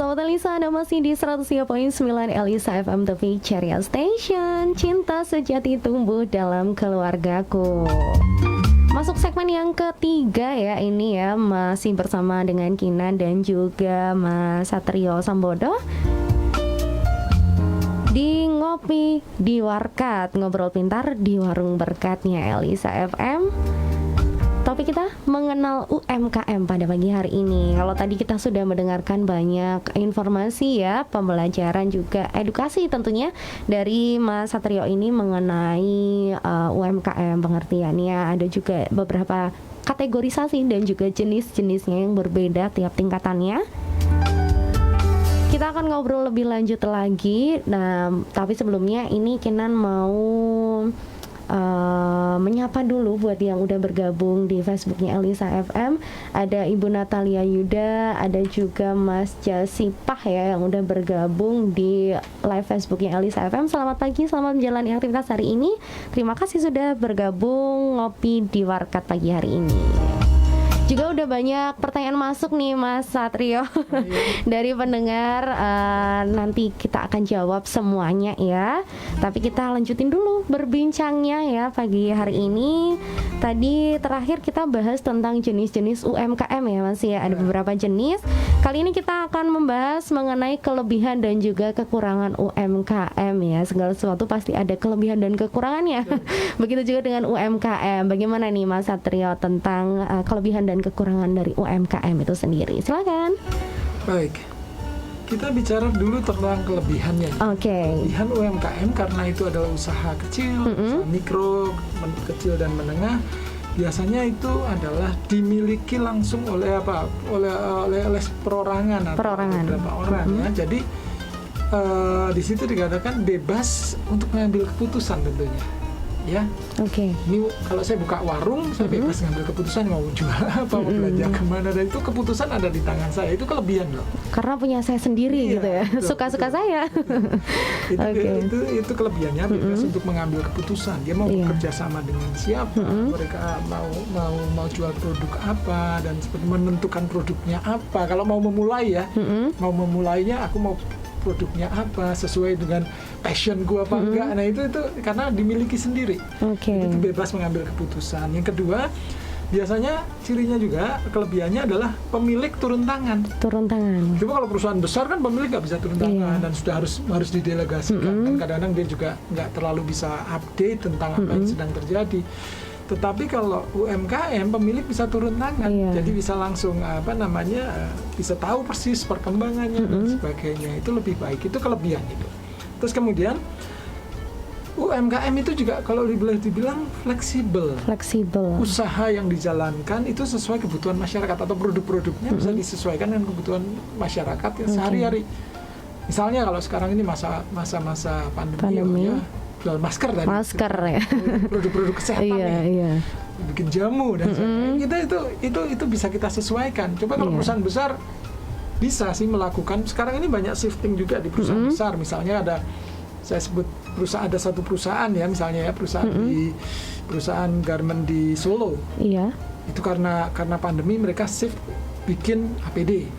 Sobat Elisa, Anda masih di 103.9 Elisa FM TV Ceria Station. Cinta sejati tumbuh dalam keluargaku. Masuk segmen yang ketiga ya, ini ya, masih bersama dengan Kinan dan juga Mas Satrio Sambodo. di Ngopi di Warkat, ngobrol pintar di warung berkatnya Elisa FM. Topik kita mengenal UMKM pada pagi hari ini. Kalau tadi kita sudah mendengarkan banyak informasi ya, pembelajaran juga edukasi tentunya dari Mas Satrio ini mengenai UMKM, pengertiannya, ada juga beberapa kategorisasi dan juga jenis-jenisnya yang berbeda tiap tingkatannya. Kita akan ngobrol lebih lanjut lagi. Nah, tapi sebelumnya ini Kinan mau menyapa dulu buat yang udah bergabung di Facebooknya Elisa FM. Ada Ibu Natalia Yuda, ada juga Mas Jasipah ya yang udah bergabung di live Facebooknya Elisa FM. Selamat pagi, selamat menjalani aktivitas hari ini. Terima kasih sudah bergabung ngopi di Warkat pagi hari ini. Juga udah banyak pertanyaan masuk nih Mas Satrio dari pendengar. Nanti kita akan jawab semuanya ya. Tapi kita lanjutin dulu berbincangnya ya pagi hari ini. Tadi terakhir kita bahas tentang jenis-jenis UMKM ya Mas ya. Ada beberapa jenis. Kali ini kita akan membahas mengenai kelebihan dan juga kekurangan UMKM ya. Segala sesuatu pasti ada kelebihan dan kekurangannya. Begitu juga dengan UMKM. Bagaimana nih Mas Satrio tentang kelebihan dan kekurangan dari UMKM itu sendiri? Silakan. Baik, kita bicara dulu tentang kelebihannya. Oke. Kelebihan UMKM karena itu adalah usaha kecil, usaha mikro, kecil dan menengah. Biasanya itu adalah dimiliki langsung oleh oleh perorangan atau beberapa orang ya. Jadi di situ dikatakan bebas untuk mengambil keputusan tentunya. Ya, oke. Ini kalau saya buka warung, saya bebas ngambil keputusan mau jual apa, mau belanja kemana, dan itu keputusan ada di tangan saya. Itu kelebihan loh. Karena punya saya sendiri gitu ya, suka-suka saya. Itu kelebihannya, bebas untuk mengambil keputusan. Dia mau bekerja sama dengan siapa, mereka mau jual produk apa, dan menentukan produknya apa. Kalau mau memulai ya, mau memulainya aku mau produknya apa, sesuai dengan passion gua apa enggak. Nah itu karena dimiliki sendiri. Itu bebas mengambil keputusan. Yang kedua, biasanya cirinya juga kelebihannya adalah pemilik turun tangan. Cuma kalau perusahaan besar kan pemilik nggak bisa turun tangan dan sudah harus didelegasikan. Kan kadang-kadang dia juga nggak terlalu bisa update tentang apa yang sedang terjadi. Tetapi kalau UMKM pemilik bisa turun tangan, jadi bisa langsung bisa tahu persis perkembangannya dan sebagainya. Itu lebih baik, itu kelebihan itu. Terus kemudian UMKM itu juga kalau dibilang fleksibel. Usaha yang dijalankan itu sesuai kebutuhan masyarakat atau produk-produknya bisa disesuaikan dengan kebutuhan masyarakat sehari-hari. Misalnya kalau sekarang ini masa-masa pandemi. Ya, jual masker tadi. Ya. Produk-produk kesehatan bikin jamu dan sebagainya. Itu bisa kita sesuaikan. Coba kalau perusahaan besar bisa sih melakukan. Sekarang ini banyak shifting juga di perusahaan besar. Misalnya saya sebut ada satu perusahaan ya, misalnya ya perusahaan garment di Solo. Itu karena pandemi mereka shift bikin APD.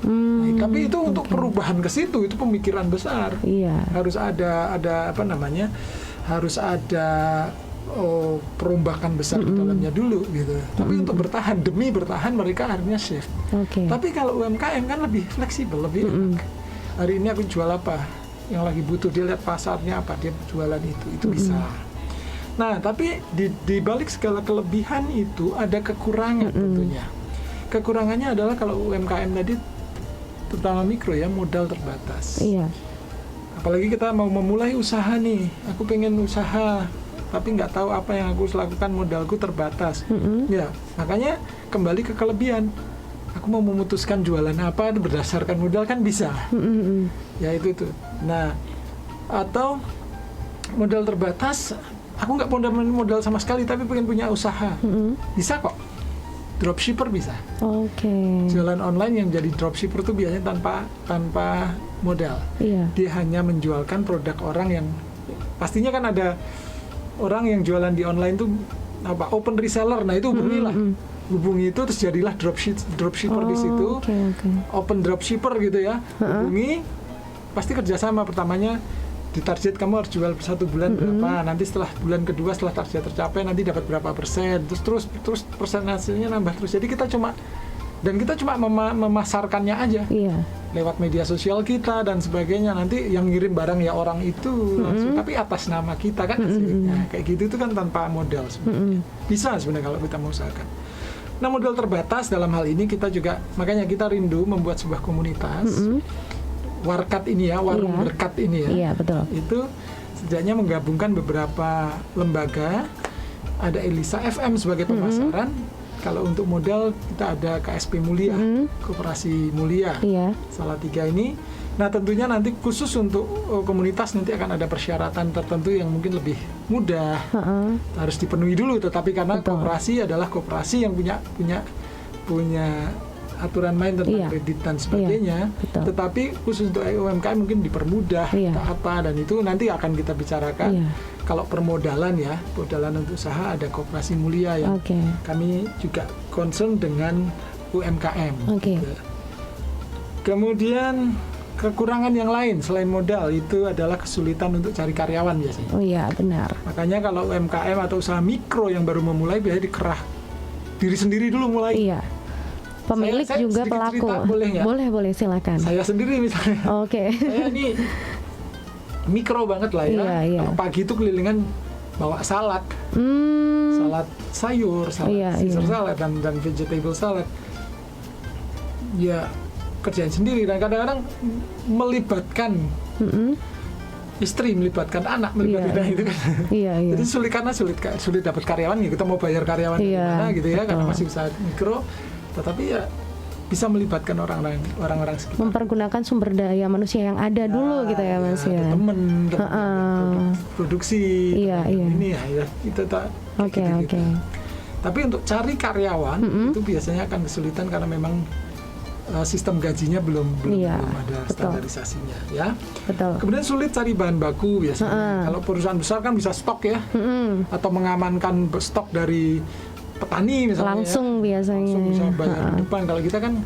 Tapi itu untuk perubahan ke situ itu pemikiran besar. Harus ada harus ada perombakan besar di dalamnya dulu gitu. Tapi untuk demi bertahan mereka akhirnya shift. Tapi kalau UMKM kan lebih fleksibel, lebih enak. Hari ini aku jual apa? Yang lagi butuh, dia lihat pasarnya apa, dia jualan itu bisa. Nah, tapi di balik segala kelebihan itu ada kekurangan tentunya. Kekurangannya adalah kalau UMKM tadi terutama mikro ya, modal terbatas. Apalagi kita mau memulai usaha nih, aku pengen usaha tapi nggak tahu apa yang aku harus lakukan, modalku terbatas. Ya, makanya kembali ke kelebihan. Aku mau memutuskan jualan apa berdasarkan modal kan bisa. Ya itu. Nah, atau modal terbatas, aku nggak modal sama sekali tapi pengen punya usaha, bisa kok. Dropshipper bisa. Jualan online yang jadi dropshipper itu biasanya tanpa modal. Dia hanya menjualkan produk orang yang pastinya kan ada orang yang jualan di online tuh open reseller. Nah itu hubungi itu terus jadilah dropshipper di situ. Open dropshipper gitu ya. Hubungi, pasti kerjasama. Pertamanya ditarget kamu harus jual 1 bulan berapa, nanti setelah bulan kedua setelah target tercapai nanti dapat berapa persen, terus persentasenya nambah terus. Jadi kita cuma Dan kita cuma memasarkannya aja. Iya. Lewat media sosial kita dan sebagainya. Nanti yang ngirim barang ya orang itu langsung, tapi atas nama kita kan. Nah, kayak gitu itu kan tanpa modal sebenarnya. Bisa sebenarnya kalau kita mau usahakan. Nah, modal terbatas dalam hal ini kita juga, makanya kita rindu membuat sebuah komunitas. Warkat ini ya, warung berkat ini ya. Iya, betul. Itu setidaknya menggabungkan beberapa lembaga. Ada Elisa FM sebagai pemasaran. Kalau untuk modal kita ada KSP Mulia, Koperasi Mulia, Salatiga ini. Nah, tentunya nanti khusus untuk komunitas nanti akan ada persyaratan tertentu yang mungkin lebih mudah, harus dipenuhi dulu. Tetapi karena koperasi adalah koperasi yang punya aturan main tentang kredit dan sebagainya, tetapi khusus untuk UMKM mungkin dipermudah apa, dan itu nanti akan kita bicarakan. Kalau permodalan ya, modalan untuk usaha ada Koperasi Mulia yang kami juga concern dengan UMKM. Kemudian kekurangan yang lain selain modal itu adalah kesulitan untuk cari karyawan biasanya. Oh iya, benar. Makanya kalau UMKM atau usaha mikro yang baru memulai biasanya dikerah diri sendiri dulu mulai. Iya. Pemilik saya juga pelaku. Boleh silakan. Saya sendiri misalnya. Saya ini mikro banget lah ya. Pagi itu kelilingan bawa salad, salad sayur, salad Caesar salad dan vegetable salad. Ya kerjain sendiri, dan kadang-kadang melibatkan istri, melibatkan anak, melibatkan itu kan. Jadi sulit dapat karyawan. Kita mau bayar karyawan gimana gitu ya, karena masih usaha mikro. Tetapi ya bisa melibatkan orang-orang sekitar. Mempergunakan sumber daya manusia yang ada dulu gitu ya, Mas ya. Temen produksi. Ini ya itu tak. Oke. Tapi untuk cari karyawan itu biasanya akan kesulitan karena memang sistem gajinya belum ada standarisasinya ya. Kemudian sulit cari bahan baku biasanya. Kalau perusahaan besar kan bisa stok ya, atau mengamankan stok dari petani misalnya langsung biasanya bisa bayar depan. Kalau kita kan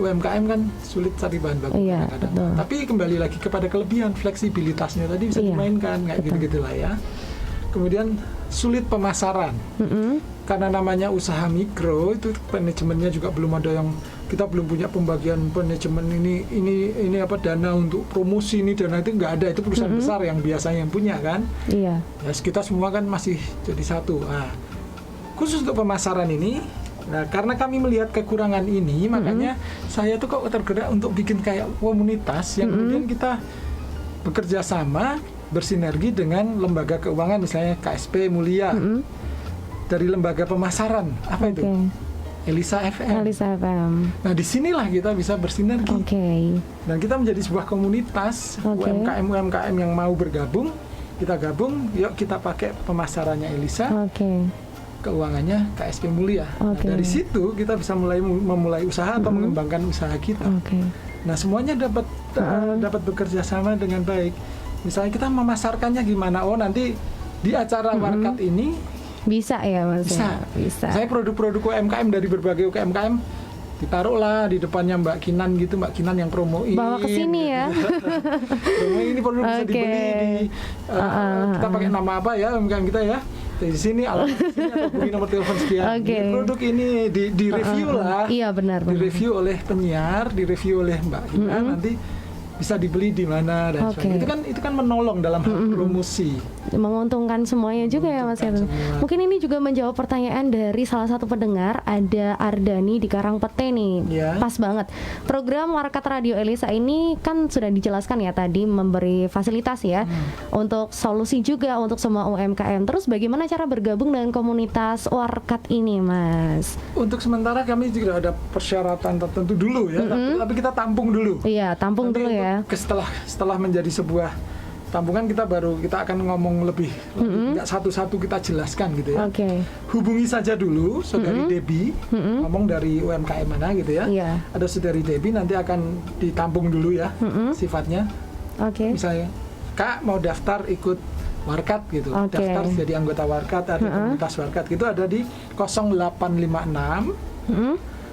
UMKM kan sulit cari bahan baku kadang-kadang. Tapi kembali lagi kepada kelebihan fleksibilitasnya tadi bisa dimainkan kayak gitu-gitu lah ya. Kemudian sulit pemasaran karena namanya usaha mikro, itu manajemennya juga belum ada, yang kita belum punya pembagian manajemen ini apa, dana untuk promosi ini, dana itu nggak ada. Itu perusahaan besar yang biasanya yang punya kan. Ya kita semua kan masih jadi satu. Khusus untuk pemasaran ini, nah karena kami melihat kekurangan ini, makanya saya tuh kok tergerak untuk bikin kayak komunitas yang kemudian kita bekerja sama, bersinergi dengan lembaga keuangan, misalnya KSP Mulia, dari lembaga pemasaran, apa itu? Elisa FM. Nah disinilah kita bisa bersinergi. Dan kita menjadi sebuah komunitas UMKM yang mau bergabung, kita gabung, yuk kita pakai pemasarannya Elisa. Keuangannya KSP Mulia. Nah, dari situ kita bisa memulai usaha atau mengembangkan usaha kita. Nah, semuanya dapat bekerja sama dengan baik. Misalnya kita memasarkannya gimana? Oh, nanti di acara warkat ini bisa ya, Mas. Bisa. Saya produk-produk UMKM dari berbagai UMKM ditaruhlah di depannya Mbak Kinan gitu, Mbak Kinan yang promoin. Bawa ke sini ya. Promoin ini produk bisa dibeli di kita pakai nama apa ya UMKM kita ya. Di sini alamat sini atau hubungi nomor telepon sekian. Produk ini di review lah. Iya benar. Di review oleh penyiar, di review oleh Mbak Kinan, nanti bisa dibeli di mana dan sebagainya. Itu kan menolong dalam hal promosi. Menguntungkan semuanya juga ya, Mas Kevin. Mungkin ini juga menjawab pertanyaan dari salah satu pendengar, ada Ardani di Karangpete nih. Pas banget. Program Warkat Radio Elisa ini kan sudah dijelaskan ya tadi, memberi fasilitas ya untuk solusi juga untuk semua UMKM. Terus bagaimana cara bergabung dengan komunitas Warkat ini, Mas? Untuk sementara kami juga ada persyaratan tertentu dulu ya, tapi kita tampung dulu. Iya, tampung dulu ya. Setelah menjadi sebuah tampungan, kita akan ngomong lebih nggak satu-satu kita jelaskan gitu ya. Hubungi saja dulu saudari Debbie, ngomong dari UMKM mana gitu ya. Ada saudari Debbie, nanti akan ditampung dulu ya sifatnya. Misalnya Kak mau daftar ikut Warkat gitu, daftar jadi anggota Warkat, ada komunitas Warkat gitu, ada di 0856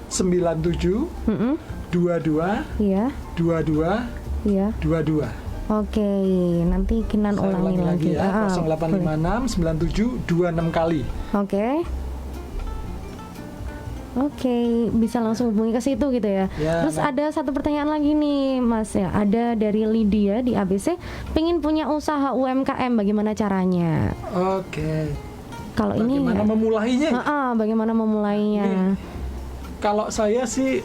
97 22 22. Nanti Kinan ulangi lagi ya. 0856 97 26 kali. Oke, bisa langsung hubungi ke situ gitu ya. Terus ada satu pertanyaan lagi nih Mas ya, ada dari Lydia di ABC, pengen punya usaha UMKM, bagaimana caranya? Oke. Kalau ini bagaimana memulainya? Bagaimana memulainya? Kalau saya sih,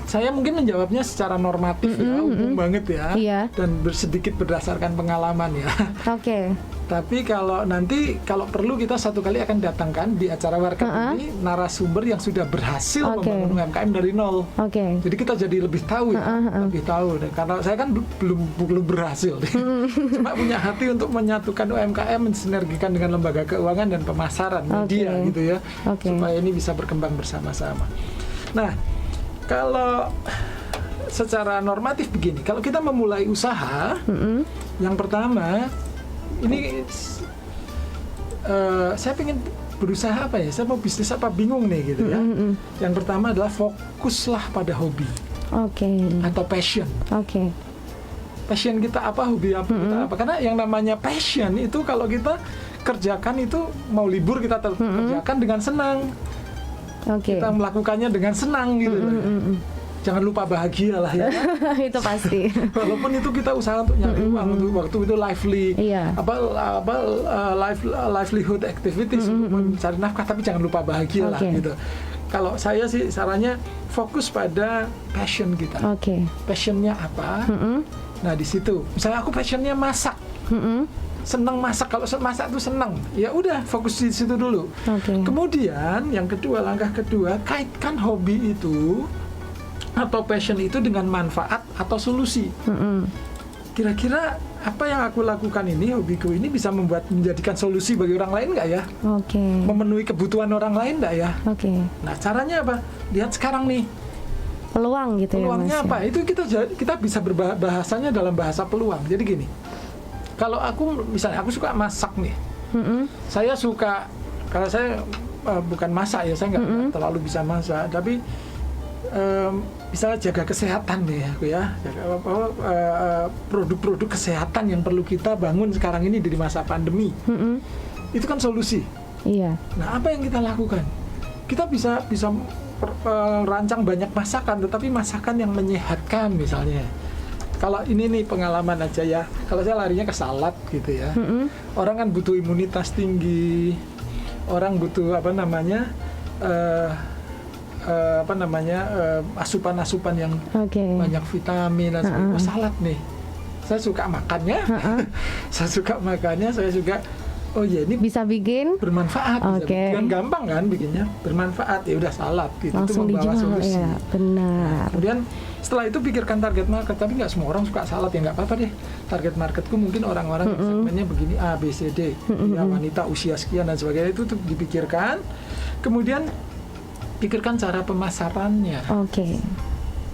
saya mungkin menjawabnya secara normatif ya, umum banget ya, dan sedikit berdasarkan pengalaman ya. Oke. Tapi kalau perlu kita satu kali akan datangkan di acara Warkat ini narasumber yang sudah berhasil membangun UMKM dari nol. Jadi kita jadi lebih tahu lebih tahu. Karena saya kan belum berhasil. Cuma punya hati untuk menyatukan UMKM, mensinergikan dengan lembaga keuangan dan pemasaran media gitu ya, supaya ini bisa berkembang bersama-sama. Nah, kalau secara normatif begini, kalau kita memulai usaha, yang pertama ini saya pengen berusaha apa ya? Saya mau bisnis apa? Bingung nih gitu ya. Yang pertama adalah fokuslah pada hobi. Atau passion. Passion kita apa? Hobi apa kita apa? Karena yang namanya passion itu kalau kita kerjakan itu mau libur kita kerjakan dengan senang. Kita melakukannya dengan senang gitu. Jangan lupa bahagia lah ya. Itu pasti. Walaupun itu kita usaha untuk nyari uang, untuk waktu itu livelihood activities untuk mencari nafkah, tapi jangan lupa bahagia lah gitu. Kalau saya sih sarannya fokus pada passion kita. Passionnya apa? Nah di situ, misalnya aku passionnya masak. Senang masak, kalau masak itu senang, ya udah fokus di situ dulu. Kemudian yang kedua, langkah kedua, kaitkan hobi itu atau passion itu dengan manfaat atau solusi. Kira-kira apa yang aku lakukan ini, hobiku ini bisa menjadikan solusi bagi orang lain nggak ya? Memenuhi kebutuhan orang lain nggak ya? Nah caranya apa? Lihat sekarang nih. Peluang gitu. Peluangnya ya, Mas, apa? Itu kita bisa berbahasanya dalam bahasa peluang. Jadi gini. Kalau aku misalnya aku suka masak nih, saya suka, kalau saya bukan masak ya, saya nggak terlalu bisa masak, tapi misalnya jaga kesehatan nih aku ya, produk-produk kesehatan yang perlu kita bangun sekarang ini di masa pandemi, itu kan solusi. Nah apa yang kita lakukan? Kita bisa rancang banyak masakan, tetapi masakan yang menyehatkan misalnya. Kalau ini nih pengalaman aja ya, kalau saya larinya ke salad gitu ya. Orang kan butuh imunitas tinggi, orang butuh asupan-asupan yang banyak vitamin dan sebagainya. Salad nih, saya suka makannya, saya suka. Oh iya, ini bisa bikin bermanfaat, bisa gampang kan bikinnya, bermanfaat, ya udah salad gitu. Langsung itu membawa dijual, solusi. Ya, benar. Kemudian setelah itu pikirkan target market, tapi nggak semua orang suka salad, ya nggak apa-apa deh. Target marketku mungkin orang-orang yang segmennya begini A, B, C, D, ya, wanita usia sekian dan sebagainya, itu tuh dipikirkan. Kemudian pikirkan cara pemasarannya.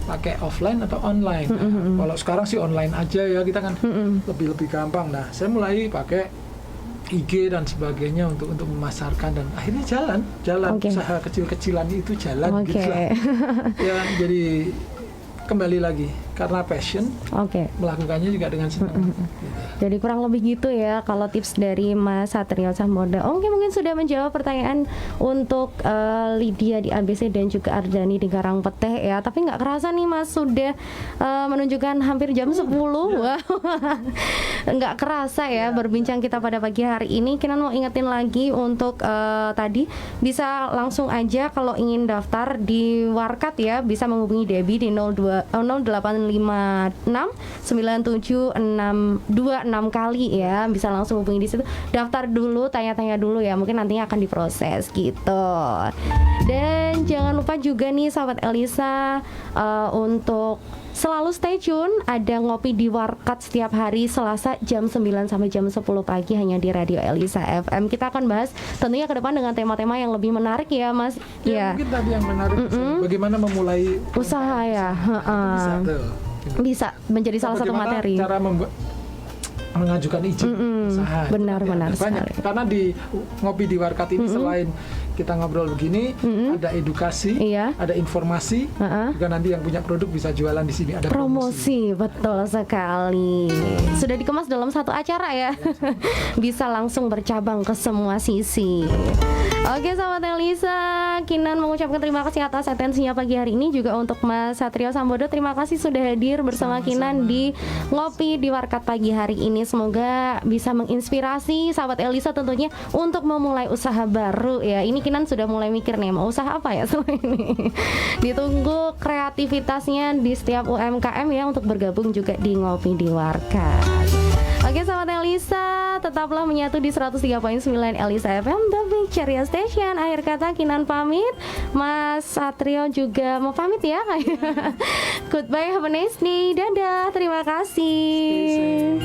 Pakai offline atau online. Nah, kalau sekarang sih online aja ya, kita kan lebih gampang. Nah, saya mulai pakai IG dan sebagainya untuk memasarkan, dan akhirnya jalan usaha kecil-kecilan itu jalan gitu lah. Ya, jadi kembali lagi karena passion, melakukannya juga dengan senang. Jadi kurang lebih gitu ya kalau tips dari Mas Satrio Sambodo. Mungkin sudah menjawab pertanyaan untuk Lydia di ABC dan juga Ardani di Karangpeteh ya. Tapi nggak kerasa nih Mas sudah menunjukkan hampir jam 10. Wow. Nggak kerasa ya berbincang kita pada pagi hari ini. Kita mau ingetin lagi untuk tadi bisa langsung aja kalau ingin daftar di Warkat ya, bisa menghubungi Debbie di 0856 97 626 kali ya, bisa langsung hubungi di situ, daftar dulu, tanya-tanya dulu ya, mungkin nantinya akan diproses gitu. Dan jangan lupa juga nih sahabat Elisa, untuk selalu stay tune, ada ngopi di Warkat setiap hari Selasa jam 9 sampai jam 10 pagi hanya di Radio Elisa FM. Kita akan bahas tentunya ke depan dengan tema-tema yang lebih menarik ya Mas. Ya, mungkin tadi yang menarik bagaimana memulai usaha ya. Bisa menjadi salah satu materi. Cara mengajukan izin usaha. Benar banyak sekali. Karena di ngopi di Warkat ini selain kita ngobrol begini, ada edukasi, ada informasi, juga nanti yang punya produk bisa jualan di sini, ada promosi. Betul sekali. Sudah dikemas dalam satu acara ya. Bisa langsung bercabang ke semua sisi. Oke sahabat Elisa, Kinan mengucapkan terima kasih atas atensinya pagi hari ini. Juga untuk Mas Satrio Sambodo, terima kasih sudah hadir bersama Kinan di Ngopi di Warkat pagi hari ini. Semoga bisa menginspirasi sahabat Elisa tentunya untuk memulai usaha baru ya. Ini Kinan sudah mulai mikir nih, mau usaha apa ya setelah ini. Ditunggu kreativitasnya di setiap UMKM ya untuk bergabung juga di Ngopi di Warkat. Oke sahabat Elisa, tetaplah menyatu di 103.9 Elisa FM, The Big Ceria Station. Akhir kata Kinan pamit, Mas Satrio juga mau pamit ya. Goodbye, have a nice day, dadah, terima kasih.